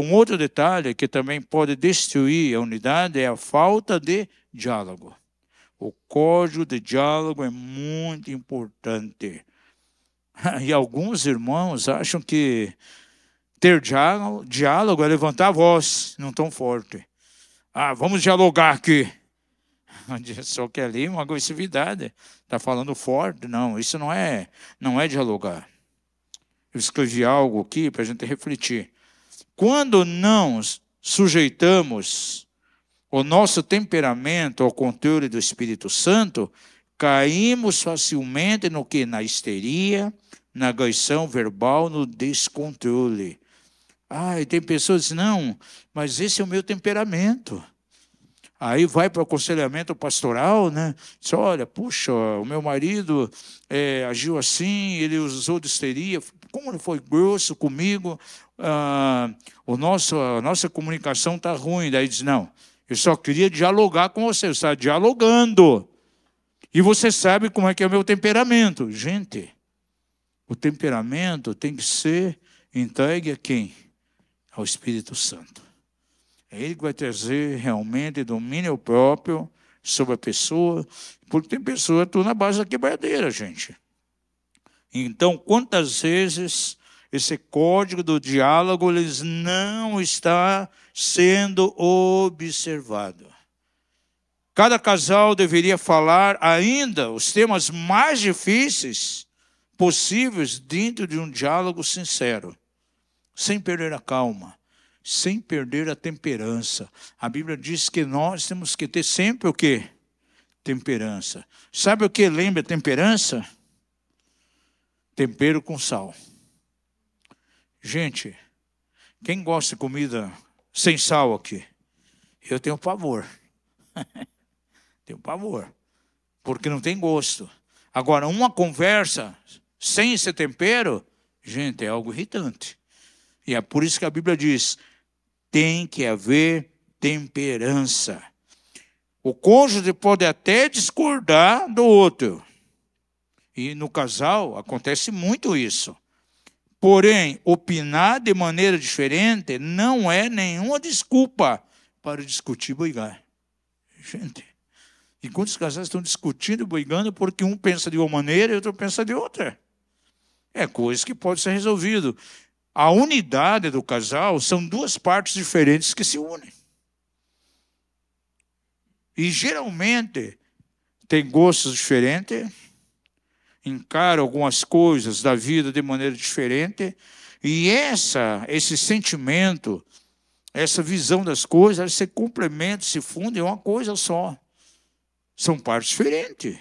Um outro detalhe que também pode destruir a unidade é a falta de diálogo. O código de diálogo é muito importante. E alguns irmãos acham que ter diálogo é levantar a voz, não tão forte. Vamos dialogar aqui. Só que ali uma agressividade. Está falando forte. Não, isso não é dialogar. Eu escrevi algo aqui para a gente refletir. Quando não sujeitamos o nosso temperamento ao controle do Espírito Santo, caímos facilmente no que? Na histeria, na agressão verbal, no descontrole. E tem pessoas que dizem, não, mas esse é o meu temperamento. Aí vai para o aconselhamento pastoral, né? Diz, olha, puxa, o meu marido agiu assim, ele usou de histeria, como ele foi grosso comigo, a nossa comunicação está ruim. Daí diz, não, eu só queria dialogar com você está dialogando. E você sabe como é que é o meu temperamento. Gente, o temperamento tem que ser entregue a quem? Ao Espírito Santo. É ele que vai trazer realmente domínio próprio sobre a pessoa, porque tem pessoa que na base da quebradeira, gente. Então, quantas vezes esse código do diálogo eles não está sendo observado? Cada casal deveria falar ainda os temas mais difíceis possíveis dentro de um diálogo sincero, sem perder a calma, sem perder a temperança. A Bíblia diz que nós temos que ter sempre o quê? Temperança. Sabe o que lembra temperança? Tempero com sal. Gente, quem gosta de comida sem sal aqui? Eu tenho pavor. Tenho pavor. Porque não tem gosto. Agora, uma conversa sem esse tempero, gente, é algo irritante. E é por isso que a Bíblia diz, tem que haver temperança. O cônjuge pode até discordar do outro. E no casal acontece muito isso. Porém, opinar de maneira diferente não é nenhuma desculpa para discutir e brigar. Gente, enquanto os casais estão discutindo e brigando porque um pensa de uma maneira e outro pensa de outra. É coisa que pode ser resolvido. A unidade do casal são duas partes diferentes que se unem. E geralmente tem gostos diferentes, encaram algumas coisas da vida de maneira diferente, e esse sentimento, essa visão das coisas, elas se complementam, se fundem em uma coisa só. São partes diferentes.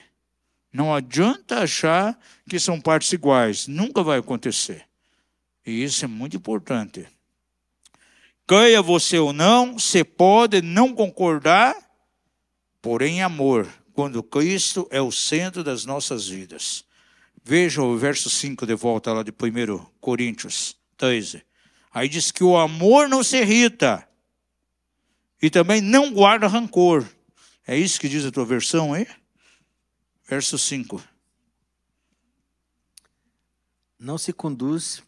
Não adianta achar que são partes iguais. Nunca vai acontecer. E isso é muito importante. Queira você ou não, você pode não concordar, porém amor, quando Cristo é o centro das nossas vidas. Veja o verso 5 de volta lá de 1 Coríntios 13. Aí diz que o amor não se irrita e também não guarda rancor. É isso que diz a tua versão aí? Verso 5. Não se conduz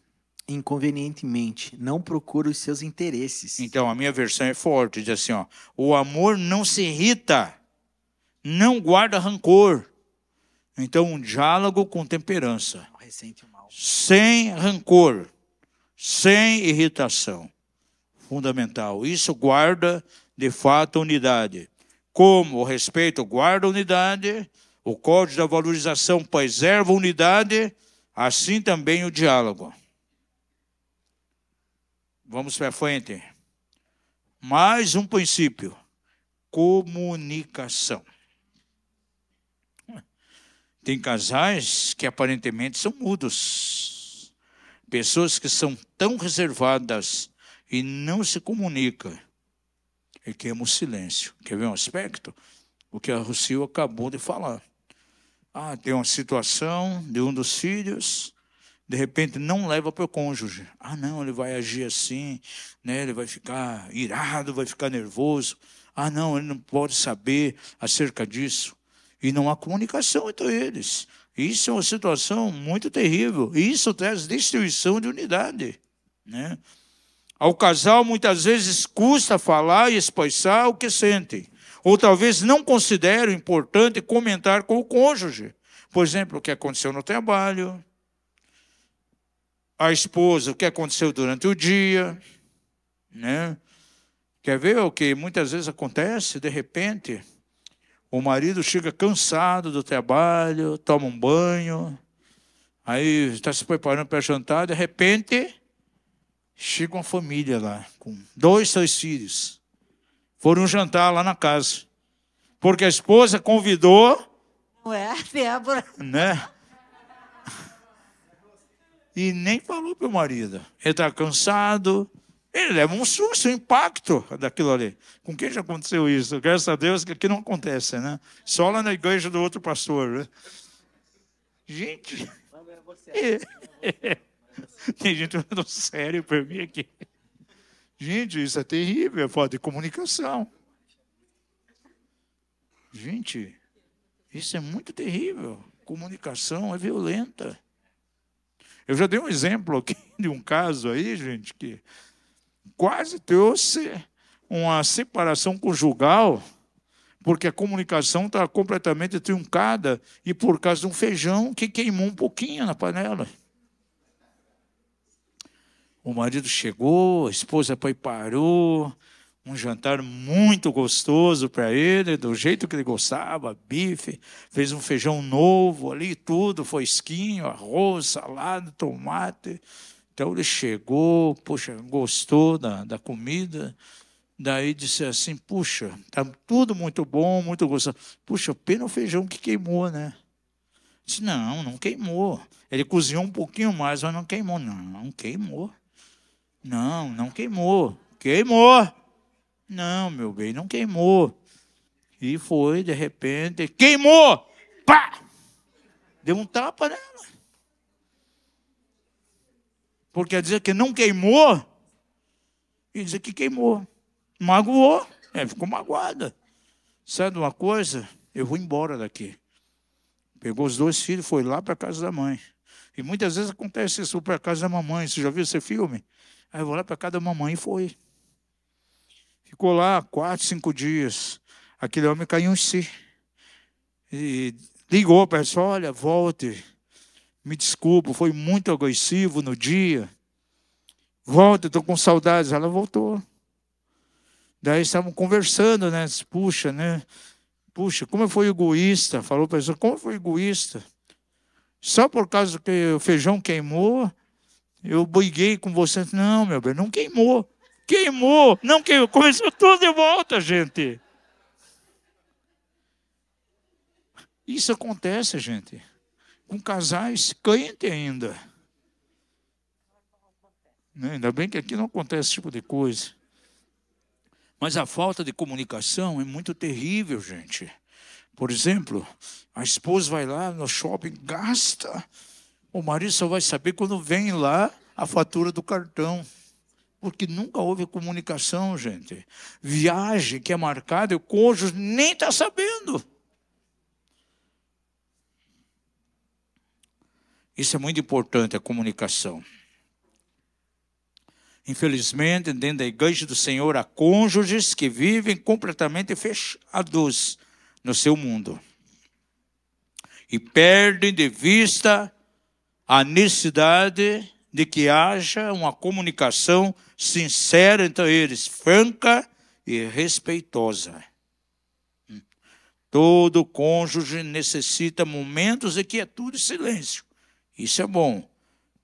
inconvenientemente, não procura os seus interesses. Então, a minha versão é forte, diz assim, ó, o amor não se irrita, não guarda rancor. Então, um diálogo com temperança. Não ressente o mal. Sem rancor, sem irritação. Fundamental. Isso guarda, de fato, a unidade. Como o respeito guarda a unidade, o código da valorização preserva a unidade, assim também o diálogo. Vamos para frente. Mais um princípio. Comunicação. Tem casais que aparentemente são mudos. Pessoas que são tão reservadas e não se comunicam. E queimam o silêncio. Quer ver um aspecto? O que a Rocio acabou de falar. Tem uma situação de um dos filhos, de repente não leva para o cônjuge. Não, ele vai agir assim, né? Ele vai ficar irado, vai ficar nervoso. Não, ele não pode saber acerca disso. E não há comunicação entre eles. Isso é uma situação muito terrível. E isso traz destruição de unidade, né? Ao casal, muitas vezes, custa falar e expressar o que sentem. Ou talvez não considerem importante comentar com o cônjuge. Por exemplo, o que aconteceu no trabalho, a esposa, o que aconteceu durante o dia, né? Quer ver o que muitas vezes acontece? De repente, o marido chega cansado do trabalho, toma um banho, aí está se preparando para jantar, de repente, chega uma família lá, com 2, 3 filhos. Foram jantar lá na casa. Porque a esposa convidou. Não é, Débora? Né? E nem falou para o marido. Ele está cansado. Ele leva um susto, um impacto daquilo ali. Com quem já aconteceu isso? Graças a Deus que aqui não acontece, né? Só lá na igreja do outro pastor. Né? Gente. Tem gente falando sério para mim aqui. Gente, isso é terrível, é falta de comunicação. Gente, isso é muito terrível. Comunicação é violenta. Eu já dei um exemplo aqui de um caso aí, gente, que quase trouxe uma separação conjugal, porque a comunicação está completamente truncada e por causa de um feijão que queimou um pouquinho na panela. O marido chegou, a esposa preparou um jantar muito gostoso para ele, do jeito que ele gostava, bife, fez um feijão novo ali, tudo, fresquinho, arroz, salada, tomate. Então ele chegou, gostou da comida, daí disse assim, tá tudo muito bom, muito gostoso. Pena o feijão que queimou, né? Disse, não queimou. Ele cozinhou um pouquinho mais, mas não queimou. Não queimou. Não queimou. Queimou. Não, meu bem, não queimou. E foi, de repente, queimou! Pá! Deu um tapa nela. Porque quer dizer que não queimou, e dizer que queimou. Magoou. Ficou magoada. Sabe uma coisa? Eu vou embora daqui. Pegou os 2 filhos e foi lá para a casa da mãe. E muitas vezes acontece isso para a casa da mamãe. Você já viu esse filme? Aí eu vou lá para a casa da mamãe e foi. Ficou lá 4, 5 dias. Aquele homem caiu em si. E ligou para ela, olha, volte. Me desculpa, foi muito agressivo no dia. Volta, estou com saudades. Ela voltou. Daí estavam conversando, né? Puxa, né? Puxa, como eu fui egoísta. Falou para ela, como eu fui egoísta. Só por causa que o feijão queimou, eu briguei com você. Não, meu bem, não queimou. Queimou, não queimou. Começou tudo de volta, gente. Isso acontece, gente. Com casais crentes ainda. Ainda bem que aqui não acontece esse tipo de coisa. Mas a falta de comunicação é muito terrível, gente. Por exemplo, a esposa vai lá no shopping, gasta. O marido só vai saber quando vem lá a fatura do cartão. Porque nunca houve comunicação, gente. Viagem que é marcada, o cônjuge nem está sabendo. Isso é muito importante, a comunicação. Infelizmente, dentro da igreja do Senhor, há cônjuges que vivem completamente fechados no seu mundo. E perdem de vista a necessidade de que haja uma comunicação sincera entre eles, franca e respeitosa. Todo cônjuge necessita momentos de quietude e silêncio. Isso é bom.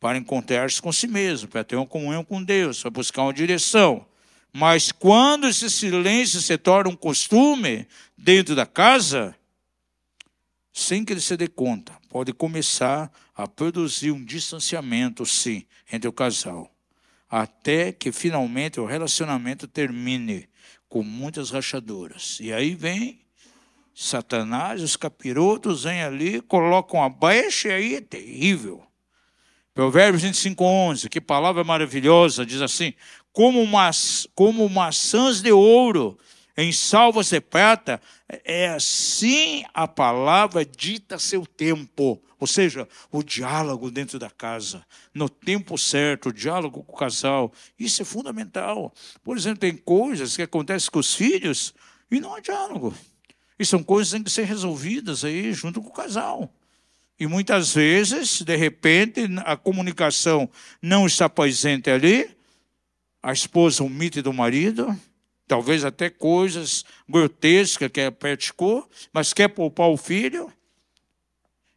Para encontrar-se com si mesmo, para ter uma comunhão com Deus, para buscar uma direção. Mas quando esse silêncio se torna um costume dentro da casa, sem que ele se dê conta, pode começar a produzir um distanciamento, sim, entre o casal. Até que finalmente o relacionamento termine com muitas rachaduras. E aí vem Satanás, os capirotos vêm ali, colocam a brecha e aí é terrível. Provérbios 25:11, que palavra maravilhosa, diz assim: como maçãs de ouro em salvas de prata, é assim a palavra dita a seu tempo. Ou seja, o diálogo dentro da casa, no tempo certo, o diálogo com o casal. Isso é fundamental. Por exemplo, tem coisas que acontecem com os filhos e não há diálogo. E são coisas que têm que ser resolvidas aí junto com o casal. E muitas vezes, de repente, a comunicação não está presente ali, a esposa omite do marido, talvez até coisas grotescas que ela praticou, mas quer poupar o filho,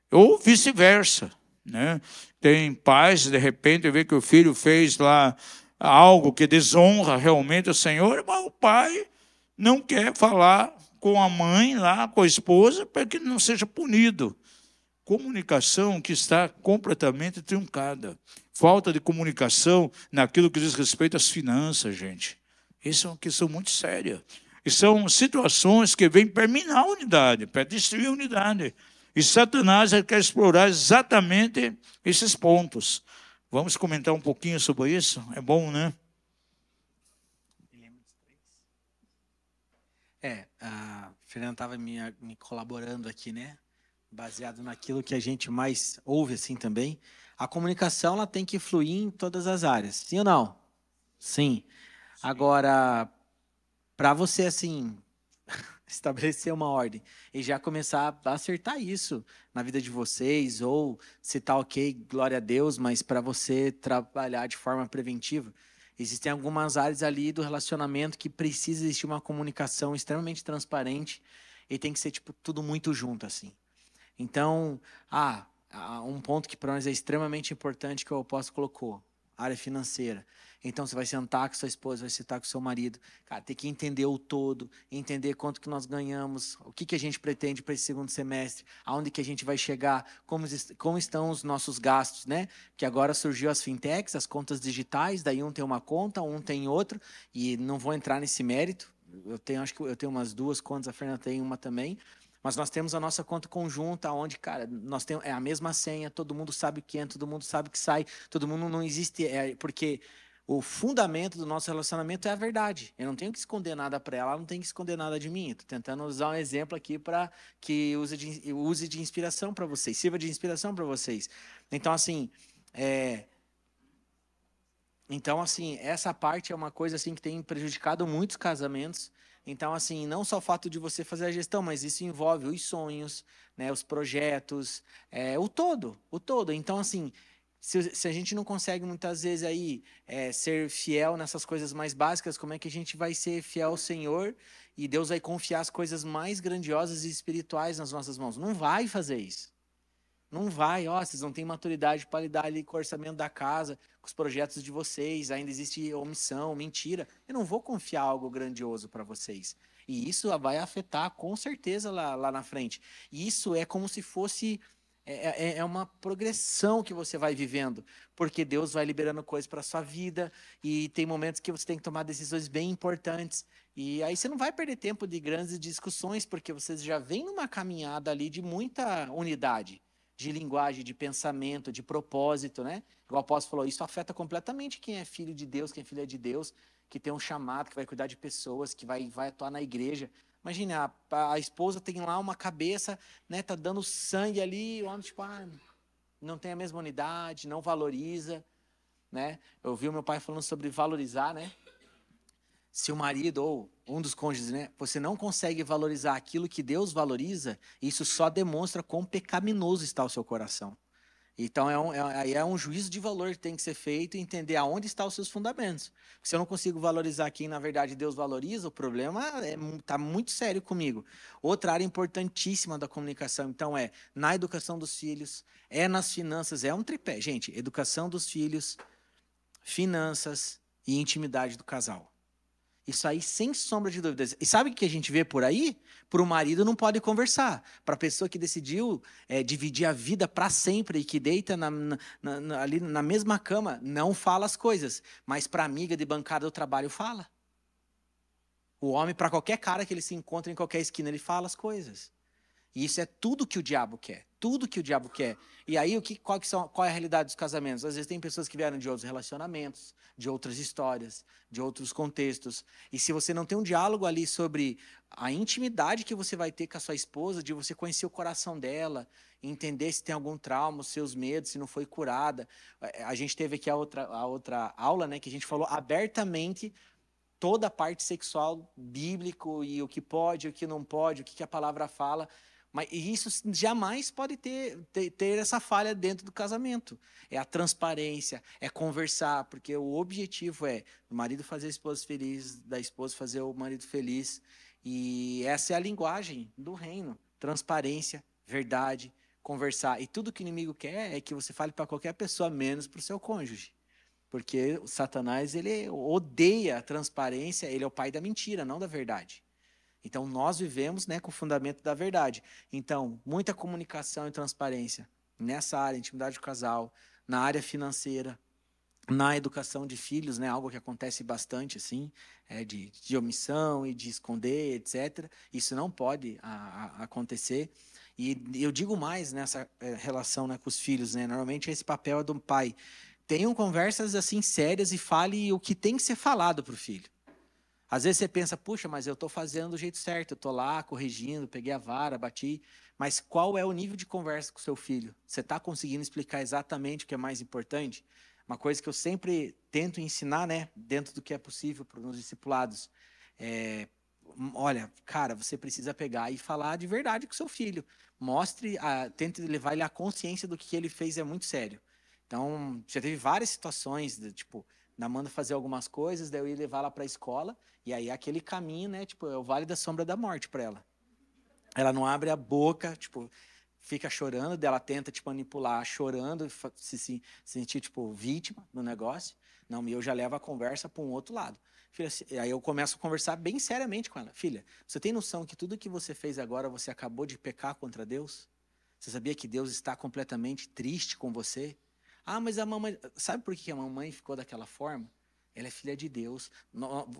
ou vice-versa, né? Tem pais, de repente, vê que o filho fez lá algo que desonra realmente o Senhor, mas o pai não quer falar com a mãe lá, com a esposa, para que não seja punido. Comunicação que está completamente truncada. Falta de comunicação naquilo que diz respeito às finanças, gente. Isso é uma questão muito séria. E são situações que vêm para minar a unidade, para destruir a unidade. E Satanás quer explorar exatamente esses pontos. Vamos comentar um pouquinho sobre isso? É bom, né? A Fernanda estava me colaborando aqui, né? Baseado naquilo que a gente mais ouve assim também, a comunicação ela tem que fluir em todas as áreas, sim ou não? Sim. Agora, para você assim estabelecer uma ordem e já começar a acertar isso na vida de vocês, ou se tá ok, glória a Deus, mas para você trabalhar de forma preventiva, existem algumas áreas ali do relacionamento que precisa existir uma comunicação extremamente transparente e tem que ser tipo tudo muito junto assim. Então, um ponto que para nós é extremamente importante que o apóstolo colocou, área financeira. Então, você vai sentar com sua esposa, vai sentar com seu marido. Cara, tem que entender o todo, entender quanto que nós ganhamos, o que a gente pretende para esse segundo semestre, aonde que a gente vai chegar, como estão os nossos gastos, né? Que agora surgiu as fintechs, as contas digitais, daí um tem uma conta, um tem outra, e não vou entrar nesse mérito. Acho que eu tenho umas 2 contas, a Fernanda tem uma também. Mas nós temos a nossa conta conjunta, onde, cara, nós temos a mesma senha, todo mundo sabe o que entra, todo mundo sabe o que sai, todo mundo não existe, porque o fundamento do nosso relacionamento é a verdade. Eu não tenho que esconder nada para ela, ela não tem que esconder nada de mim. Estou tentando usar um exemplo aqui para que use de inspiração para vocês, sirva de inspiração para vocês. Então, assim, essa parte é uma coisa assim que tem prejudicado muitos casamentos. Então, assim, não só o fato de você fazer a gestão, mas isso envolve os sonhos, né, os projetos, o todo. Então, assim, se a gente não consegue muitas vezes aí ser fiel nessas coisas mais básicas, como é que a gente vai ser fiel ao Senhor e Deus vai confiar as coisas mais grandiosas e espirituais nas nossas mãos? Não vai fazer isso. Não vai, vocês não têm maturidade para lidar ali com o orçamento da casa, com os projetos de vocês, ainda existe omissão, mentira. Eu não vou confiar algo grandioso para vocês. E isso vai afetar com certeza lá na frente. E isso é como se fosse uma progressão que você vai vivendo, porque Deus vai liberando coisas para a sua vida e tem momentos que você tem que tomar decisões bem importantes. E aí você não vai perder tempo de grandes discussões, porque vocês já vêm numa caminhada ali de muita unidade, de linguagem, de pensamento, de propósito, né? Igual o apóstolo falou, isso afeta completamente quem é filho de Deus, quem é filha de Deus, que tem um chamado, que vai cuidar de pessoas, que vai atuar na igreja. Imagine, a esposa tem lá uma cabeça, né? Tá dando sangue ali, o homem tipo, não tem a mesma unidade, não valoriza, né? Eu vi o meu pai falando sobre valorizar, né? Se o marido ou um dos cônjuges, né, você não consegue valorizar aquilo que Deus valoriza, isso só demonstra quão pecaminoso está o seu coração. Então, aí é um juízo de valor que tem que ser feito e entender aonde estão os seus fundamentos. Se eu não consigo valorizar quem, na verdade, Deus valoriza, o problema está muito sério comigo. Outra área importantíssima da comunicação, então, é na educação dos filhos, nas finanças, é um tripé. Gente, educação dos filhos, finanças e intimidade do casal. Isso aí, sem sombra de dúvidas. E sabe o que a gente vê por aí? Para o marido não pode conversar. Para a pessoa que decidiu dividir a vida para sempre e que deita ali na mesma cama, não fala as coisas. Mas para a amiga de bancada do trabalho, fala. O homem, para qualquer cara que ele se encontra em qualquer esquina, ele fala as coisas. E isso é tudo que o diabo quer. Tudo que o diabo quer. E aí, qual é a realidade dos casamentos? Às vezes tem pessoas que vieram de outros relacionamentos, de outras histórias, de outros contextos. E se você não tem um diálogo ali sobre a intimidade que você vai ter com a sua esposa, de você conhecer o coração dela, entender se tem algum trauma, os seus medos, se não foi curada. A gente teve aqui a outra aula, né, que a gente falou abertamente toda a parte sexual bíblico e o que pode, o que não pode, o que a palavra fala. Mas isso jamais pode ter essa falha dentro do casamento. É a transparência, é conversar, porque o objetivo é o marido fazer a esposa feliz, da esposa fazer o marido feliz. E essa é a linguagem do reino. Transparência, verdade, conversar. E tudo que o inimigo quer é que você fale para qualquer pessoa, menos para o seu cônjuge. Porque o Satanás, ele odeia a transparência, ele é o pai da mentira, não da verdade. Então, nós vivemos, né, com o fundamento da verdade. Então, muita comunicação e transparência nessa área, intimidade do casal, na área financeira, na educação de filhos, né, algo que acontece bastante, assim, de omissão e de esconder, etc. Isso não pode acontecer. E eu digo mais nessa relação, né, com os filhos, né, normalmente esse papel é do pai. Tenham conversas assim sérias e fale o que tem que ser falado para o filho. Às vezes você pensa, puxa, mas eu estou fazendo do jeito certo, eu estou lá corrigindo, peguei a vara, bati. Mas qual é o nível de conversa com o seu filho? Você está conseguindo explicar exatamente o que é mais importante? Uma coisa que eu sempre tento ensinar, né, dentro do que é possível para os discipulados, olha, cara, você precisa pegar e falar de verdade com o seu filho. Tente levar ele à consciência do que ele fez é muito sério. Então, já teve várias situações, tipo, da Amanda fazer algumas coisas, daí eu ia levar ela para a escola, e aí aquele caminho, né, tipo, é o vale da sombra da morte para ela. Ela não abre a boca, tipo, fica chorando, daí ela tenta te manipular, chorando, se sentir, tipo, vítima do negócio. Não, eu já levo a conversa para um outro lado. Filha, aí eu começo a conversar bem seriamente com ela. Filha, você tem noção que tudo que você fez agora, você acabou de pecar contra Deus? Você sabia que Deus está completamente triste com você? Ah, mas a mamãe... Sabe por que a mamãe ficou daquela forma? Ela é filha de Deus.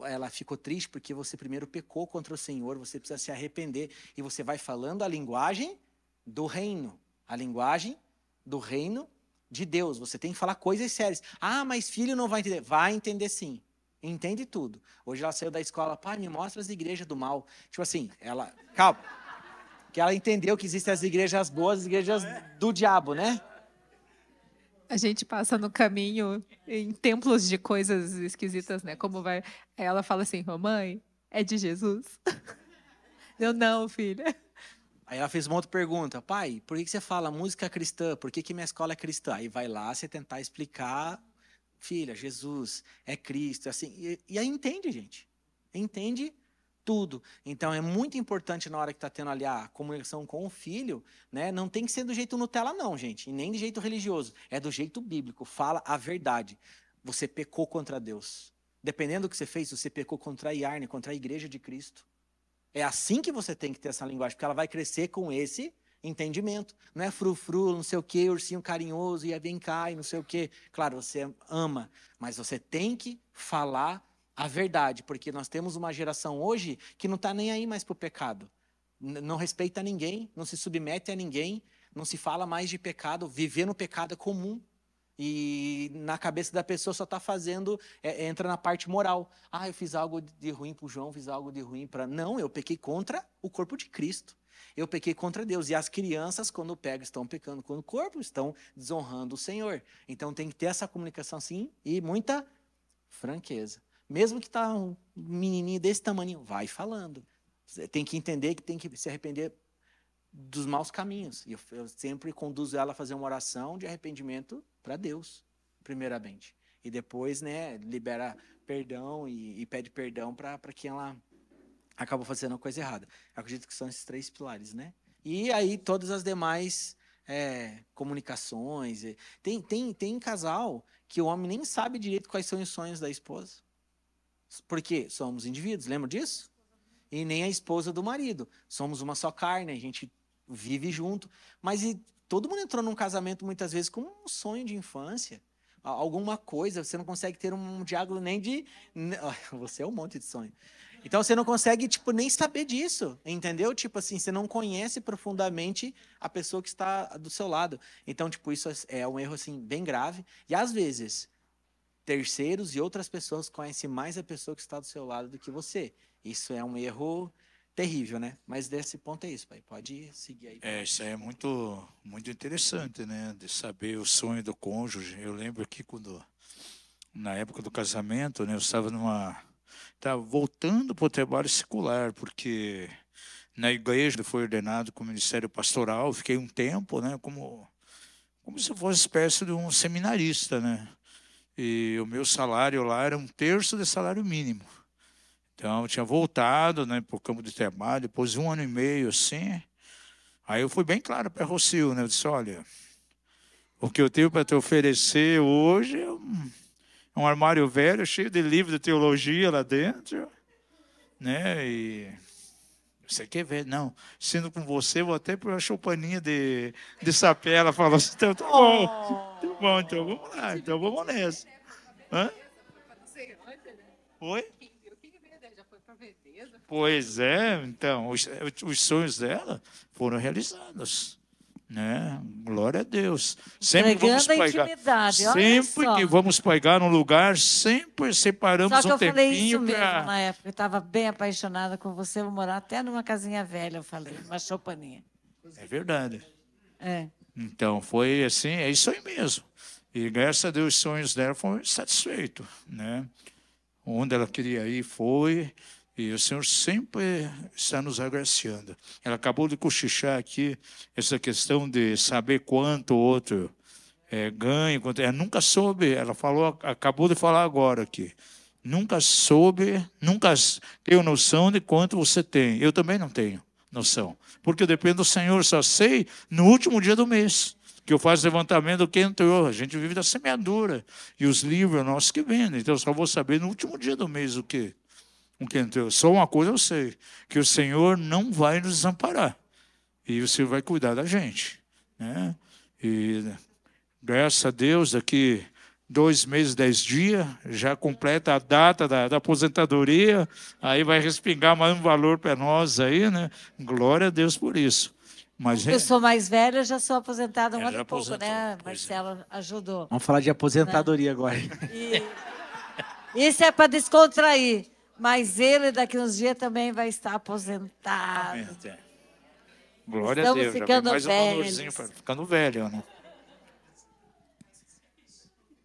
Ela ficou triste porque você primeiro pecou contra o Senhor. Você precisa se arrepender. E você vai falando a linguagem do reino. A linguagem do reino de Deus. Você tem que falar coisas sérias. Ah, mas filho não vai entender. Vai entender sim. Entende tudo. Hoje ela saiu da escola, pai, me mostra as igrejas do mal. Tipo assim, ela... Calma. Que ela entendeu que existem as igrejas boas e as igrejas do diabo, né? A gente passa no caminho em templos de coisas esquisitas, né? Como vai... Aí ela fala assim, ô mãe, é de Jesus? Eu, não, filha. Aí ela fez uma outra pergunta. Pai, por que você fala música cristã? Por que minha escola é cristã? Aí vai lá, você tentar explicar... Filha, Jesus é Cristo, assim, e aí entende, gente. Entende tudo. Então, é muito importante na hora que está tendo ali a comunicação com o filho, né? Não tem que ser do jeito Nutella, não, gente. E nem do jeito religioso. É do jeito bíblico. Fala a verdade. Você pecou contra Deus. Dependendo do que você fez, você pecou contra a Iarne, contra a igreja de Cristo. É assim que você tem que ter essa linguagem, porque ela vai crescer com esse entendimento. Não é frufru, não sei o quê, ursinho carinhoso, e vem cá, e não sei o quê. Claro, você ama, mas você tem que falar a verdade, porque nós temos uma geração hoje que não está nem aí mais para o pecado. Não respeita ninguém, não se submete a ninguém, não se fala mais de pecado, viver no pecado é comum. E na cabeça da pessoa só está fazendo, entra na parte moral. Ah, eu fiz algo de ruim para o João, fiz algo de ruim para... Não, eu pequei contra o corpo de Cristo. Eu pequei contra Deus. E as crianças, quando pegam, estão pecando com o corpo, estão desonrando o Senhor. Então tem que ter essa comunicação sim e muita franqueza. Mesmo que está um menininho desse tamanho, vai falando. Você tem que entender que tem que se arrepender dos maus caminhos. E eu sempre conduzo ela a fazer uma oração de arrependimento para Deus, primeiramente. E depois, né, libera perdão e pede perdão para quem ela acabou fazendo a coisa errada. Eu acredito que são esses 3 pilares, né? E aí todas as demais comunicações. Tem casal que o homem nem sabe direito quais são os sonhos da esposa. Porque somos indivíduos, lembra disso? E nem a esposa do marido. Somos uma só carne, a gente vive junto. Mas todo mundo entrou num casamento muitas vezes com um sonho de infância. Alguma coisa, você não consegue ter um diálogo nem de... Você é um monte de sonho. Então você não consegue, tipo, nem saber disso, entendeu? Tipo assim, você não conhece profundamente a pessoa que está do seu lado. Então, tipo, isso é um erro, assim, bem grave. E às vezes, terceiros e outras pessoas conhecem mais a pessoa que está do seu lado do que você. Isso é um erro terrível, né? Mas desse ponto é isso, pai. Pode seguir aí. Isso é muito, muito interessante, né? De saber o sonho do cônjuge. Eu lembro que na época do casamento, né? Eu estava voltando para o trabalho secular, porque na igreja foi ordenado com o ministério pastoral. Fiquei um tempo, né? Como se fosse espécie de um seminarista, né? E o meu salário lá era 1/3 do salário mínimo. Então, eu tinha voltado, né, para o campo de trabalho, depois de 1 ano e meio, assim. Aí eu fui bem claro para a Rocio, né? Eu disse, olha, o que eu tenho para te oferecer hoje é um armário velho, cheio de livros de teologia lá dentro, né? E você quer ver? Não, sendo com você, vou até pôr uma choupaninha de sapé. Ela falou assim, então, tá bom, então vamos lá, então vamos nessa. Hã? Oi? Pois é, então, os sonhos dela foram realizados, né? Glória a Deus. Sempre vamos pagar, sempre que vamos pagar num lugar, sempre separamos um tempinho. Só que eu falei isso mesmo na época, eu estava bem apaixonada com você, vou morar até numa casinha velha, eu falei, uma choupaninha. É verdade. É. Então, foi assim, é isso aí mesmo. E graças a Deus os sonhos dela foram satisfeitos, né? Onde ela queria ir foi... E o Senhor sempre está nos agraciando. Ela acabou de cochichar aqui essa questão de saber quanto o outro ganha. Ela nunca soube, ela falou, acabou de falar agora aqui. Nunca soube, nunca tenho noção de quanto você tem. Eu também não tenho noção. Porque eu dependo do Senhor, só sei no último dia do mês. Que eu faço levantamento do que entrou. A gente vive da semeadura. E os livros nossos que vendem. Então eu só vou saber no último dia do mês o que. Só uma coisa eu sei, que o Senhor não vai nos desamparar. E o Senhor vai cuidar da gente, né? E graças a Deus, daqui 2 meses, 10 dias, já completa a data da aposentadoria, aí vai respingar mais um valor para nós aí, né? Glória a Deus por isso. Mas Eu sou mais velha, já sou aposentada há um Já ano e pouco, aposentou, né? pois é. Marcelo ajudou. Vamos falar de aposentadoria agora. Isso é para descontrair. Mas ele, daqui uns dias, também vai estar aposentado. Glória Estamos a Deus. ficando Já vem mais um valorzinho velhos. para ficando velho, né?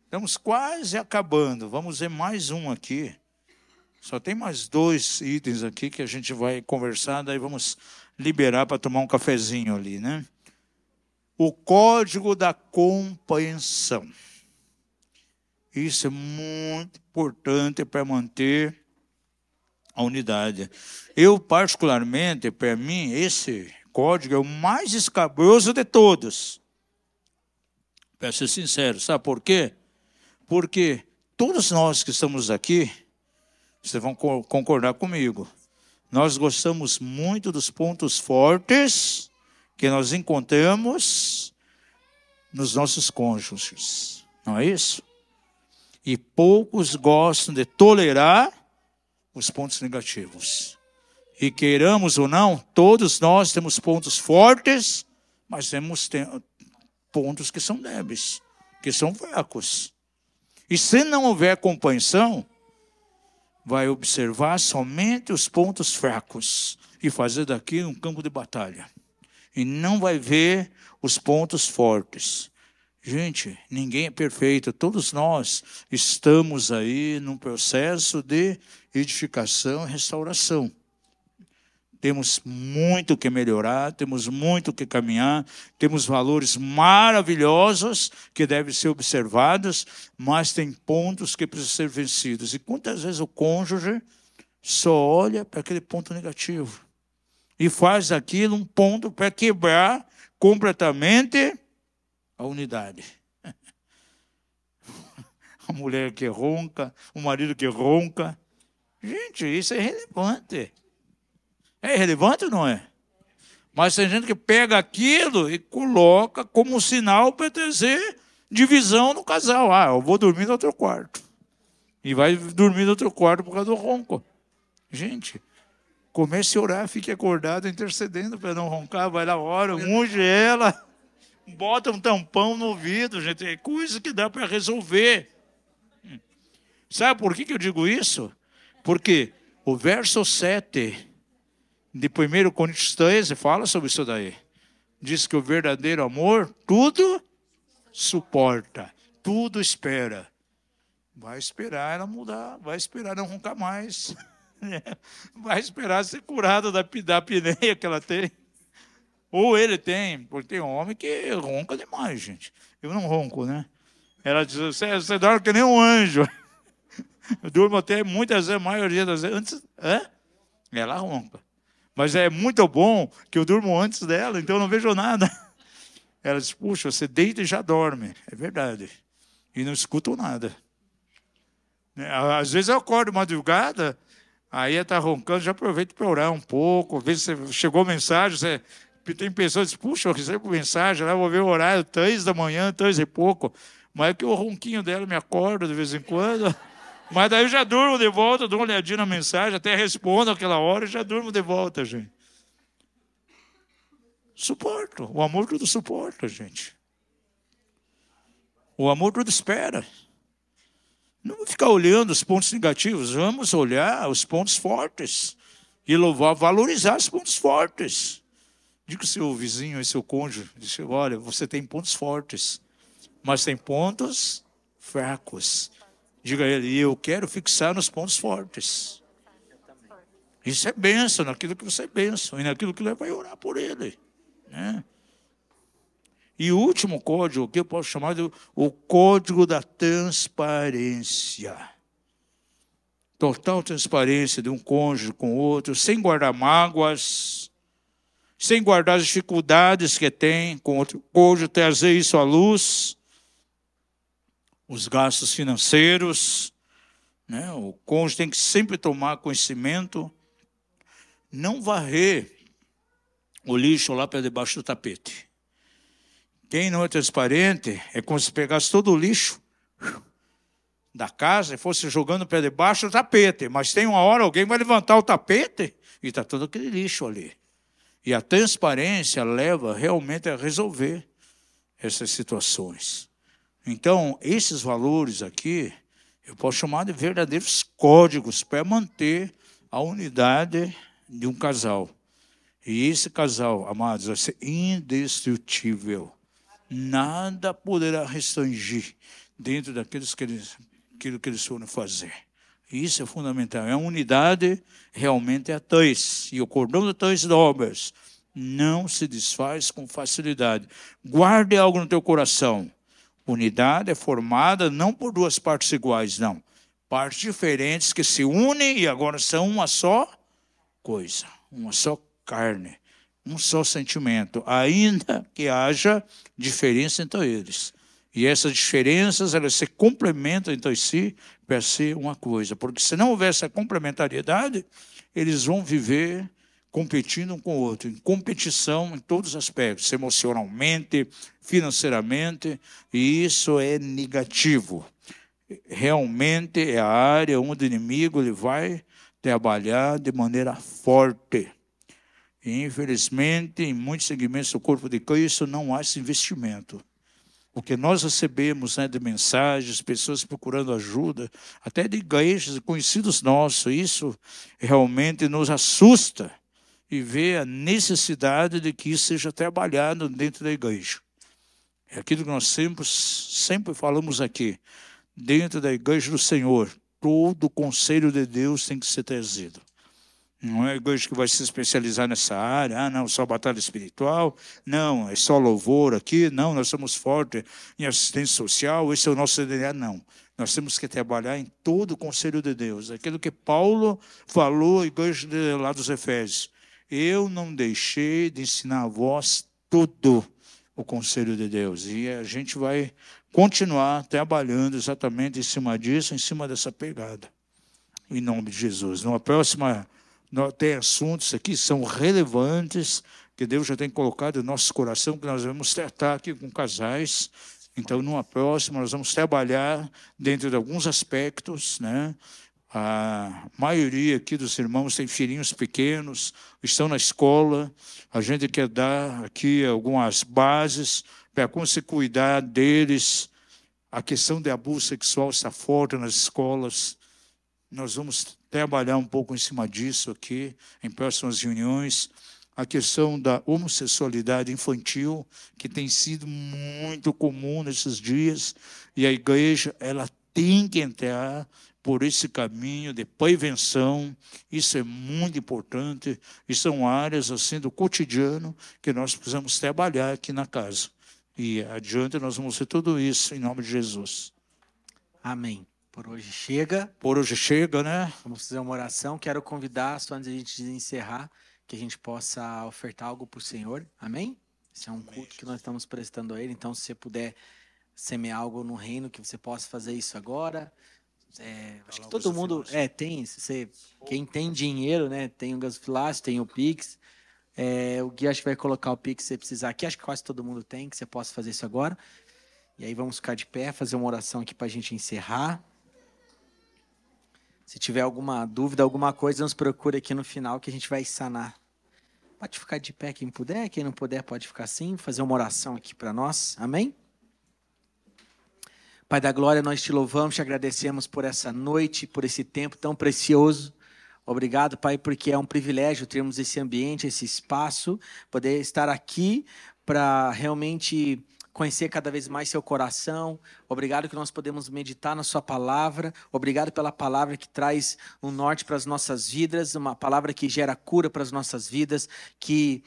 Estamos quase acabando. Vamos ver mais um aqui. Só tem mais 2 itens aqui que a gente vai conversar, daí vamos liberar para tomar um cafezinho ali, né? O código da compreensão. Isso é muito importante para manter a unidade. Eu, particularmente, para mim, esse código é o mais escabroso de todos. Para ser sincero, sabe por quê? Porque todos nós que estamos aqui, vocês vão concordar comigo, nós gostamos muito dos pontos fortes que nós encontramos nos nossos cônjuges, não é isso? E poucos gostam de tolerar os pontos negativos. E queiramos ou não, todos nós temos pontos fortes, mas temos pontos que são débeis, que são fracos. E se não houver compreensão, vai observar somente os pontos fracos e fazer daqui um campo de batalha. E não vai ver os pontos fortes. Gente, ninguém é perfeito. Todos nós estamos aí num processo de edificação e restauração. Temos muito que melhorar, temos muito que caminhar, temos valores maravilhosos que devem ser observados, mas tem pontos que precisam ser vencidos. E quantas vezes o cônjuge só olha para aquele ponto negativo e faz aquilo um ponto para quebrar completamente a unidade. A mulher que ronca, o marido que ronca. Gente, isso é relevante. É relevante ou não é? Mas tem gente que pega aquilo e coloca como sinal para trazer divisão no casal. Ah, eu vou dormir no outro quarto. E vai dormir no outro quarto por causa do ronco. Gente, comece a orar, fique acordado, intercedendo para não roncar. Vai lá, ora, unge ela, bota um tampão no ouvido, gente. É coisa que dá para resolver. Sabe por que eu digo isso? Porque o verso 7... de 1 Coríntios 13, fala sobre isso daí. Diz que o verdadeiro amor tudo suporta, tudo espera. Vai esperar ela mudar, vai esperar não roncar mais. Vai esperar ser curada da apneia que ela tem. Ou ele tem, porque tem homem que ronca demais, gente. Eu não ronco, né? Ela diz, você dorme que nem um anjo. Eu durmo até muitas vezes, a maioria das vezes, antes, ela ronca. Mas é muito bom que eu durmo antes dela, então eu não vejo nada. Ela diz, puxa, você deita e já dorme. É verdade. E não escuto nada. Às vezes eu acordo de madrugada, aí ela está roncando, já aproveito para orar um pouco. Às vezes você chegou mensagem, tem pessoas que dizem, puxa, eu recebo mensagem, lá vou ver o horário, 3 da manhã, 3 e pouco. Mas é que o ronquinho dela me acorda de vez em quando. Mas daí eu já durmo de volta, dou uma olhadinha na mensagem, até respondo aquela hora e já durmo de volta, gente. Suporto. O amor tudo suporta, gente. O amor tudo espera. Não vou ficar olhando os pontos negativos, vamos olhar os pontos fortes e louvar, valorizar os pontos fortes. Diga ao seu vizinho e seu cônjuge, diz, olha, você tem pontos fortes, mas tem pontos fracos. Diga a ele, eu quero fixar nos pontos fortes. Isso é bênção, naquilo que você é bênção, e naquilo que ele vai orar por ele. Né? E o último código, que eu posso chamar de o código da transparência. Total transparência de um cônjuge com o outro, sem guardar mágoas, sem guardar as dificuldades que tem com outro cônjuge, trazer isso à luz. Os gastos financeiros, né? O cônjuge tem que sempre tomar conhecimento, não varrer o lixo lá para debaixo do tapete. Quem não é transparente é como se pegasse todo o lixo da casa e fosse jogando para debaixo do tapete, mas tem uma hora alguém vai levantar o tapete e está todo aquele lixo ali. E a transparência leva realmente a resolver essas situações. Então, esses valores aqui, eu posso chamar de verdadeiros códigos para manter a unidade de um casal. E esse casal, amados, vai ser indestrutível. Nada poderá restringir dentro daquilo que eles forem fazer. Isso é fundamental. A unidade realmente é a tez. E o cordão de tez dobras não se desfaz com facilidade. Guarde algo no teu coração. Unidade é formada não por duas partes iguais, não. Partes diferentes que se unem e agora são uma só coisa, uma só carne, um só sentimento, ainda que haja diferença entre eles. E essas diferenças, elas se complementam entre si para ser uma coisa. Porque se não houver essa complementariedade, eles vão viver competindo um com o outro, em competição em todos os aspectos, emocionalmente, financeiramente, e isso é negativo. Realmente é a área onde o inimigo ele vai trabalhar de maneira forte. E, infelizmente, em muitos segmentos do corpo de Cristo não há esse investimento. O que nós recebemos, né, de mensagens, pessoas procurando ajuda, até de igrejas, conhecidos nossos, isso realmente nos assusta e vê a necessidade de que isso seja trabalhado dentro da igreja. É aquilo que nós sempre falamos aqui. Dentro da igreja do Senhor, todo o conselho de Deus tem que ser trazido. Não é a igreja que vai se especializar nessa área, não, só batalha espiritual, não, é só louvor aqui, não, nós somos fortes em assistência social, esse é o nosso DNA, não. Nós temos que trabalhar em todo o conselho de Deus. Aquilo que Paulo falou à igreja lá dos Efésios. Eu não deixei de ensinar a vós todo o conselho de Deus. E a gente vai continuar trabalhando exatamente em cima disso, em cima dessa pegada. Em nome de Jesus. Numa próxima... Tem assuntos aqui que são relevantes, que Deus já tem colocado no nosso coração, que nós vamos tratar aqui com casais. Então, numa próxima, nós vamos trabalhar dentro de alguns aspectos, né? A maioria aqui dos irmãos tem filhinhos pequenos, estão na escola. A gente quer dar aqui algumas bases para como se cuidar deles. A questão de abuso sexual está forte nas escolas. Nós vamos trabalhar um pouco em cima disso aqui, em próximas reuniões. A questão da homossexualidade infantil, que tem sido muito comum nesses dias, e a igreja ela tem que entrar por esse caminho de prevenção. Isso é muito importante, e são áreas assim do cotidiano que nós precisamos trabalhar aqui na casa. E adiante nós vamos ver tudo isso em nome de Jesus. Amém. Por hoje chega. Por hoje chega, né? Vamos fazer uma oração. Quero convidar, só antes de a gente encerrar, que a gente possa ofertar algo para o Senhor. Amém? Esse é um culto que nós estamos prestando a Ele. Então, se você puder semear algo no reino, que você possa fazer isso agora. Acho que todo mundo tem. Quem tem dinheiro, né? Tem o gasofilácio, tem o Pix. O Gui acho que vai colocar o Pix se você precisar aqui. Acho que quase todo mundo tem, que você possa fazer isso agora. E aí vamos ficar de pé, fazer uma oração aqui para a gente encerrar. Se tiver alguma dúvida, alguma coisa, nos procure aqui no final que a gente vai sanar. Pode ficar de pé quem puder, quem não puder pode ficar assim, fazer uma oração aqui para nós. Amém? Pai da glória, nós te louvamos, te agradecemos por essa noite, por esse tempo tão precioso. Obrigado, Pai, porque é um privilégio termos esse ambiente, esse espaço, poder estar aqui para realmente conhecer cada vez mais seu coração. Obrigado que nós podemos meditar na sua palavra. Obrigado pela palavra que traz um norte para as nossas vidas, uma palavra que gera cura para as nossas vidas, que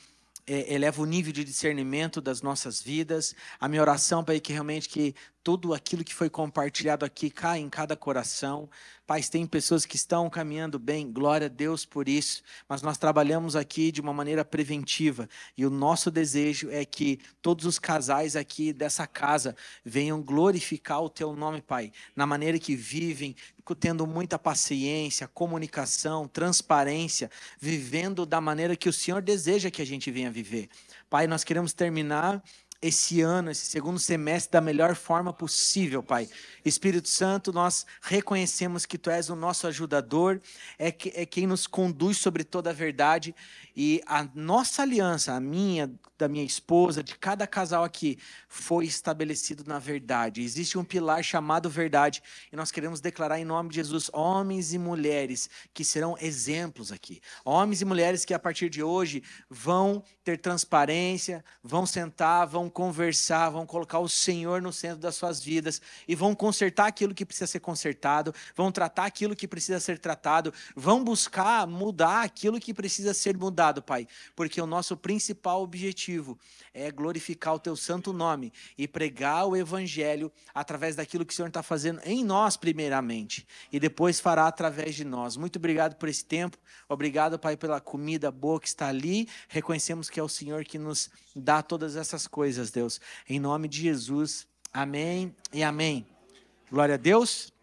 eleva o nível de discernimento das nossas vidas. A minha oração, Pai, é que realmente que tudo aquilo que foi compartilhado aqui caia em cada coração. Pai, tem pessoas que estão caminhando bem, glória a Deus por isso, mas nós trabalhamos aqui de uma maneira preventiva, e o nosso desejo é que todos os casais aqui dessa casa venham glorificar o Teu nome, Pai, na maneira que vivem, tendo muita paciência, comunicação, transparência, vivendo da maneira que o Senhor deseja que a gente venha viver. Pai, nós queremos terminar esse ano, esse segundo semestre da melhor forma possível, Pai. Espírito Santo, nós reconhecemos que Tu és o nosso ajudador, é quem nos conduz sobre toda a verdade, e a nossa aliança, a minha, da minha esposa, de cada casal aqui, foi estabelecido na verdade. Existe um pilar chamado verdade, e nós queremos declarar em nome de Jesus, homens e mulheres que serão exemplos aqui. Homens e mulheres que a partir de hoje vão ter transparência, vão sentar, vão conversar, vão colocar o Senhor no centro das suas vidas e vão consertar aquilo que precisa ser consertado, vão tratar aquilo que precisa ser tratado, vão buscar mudar aquilo que precisa ser mudado, Pai, porque o nosso principal objetivo é glorificar o Teu santo nome e pregar o Evangelho através daquilo que o Senhor está fazendo em nós primeiramente e depois fará através de nós. Muito obrigado por esse tempo, obrigado, Pai, pela comida boa que está ali, reconhecemos que é o Senhor que nos dá todas essas coisas, Deus, em nome de Jesus, amém e amém. Glória a Deus.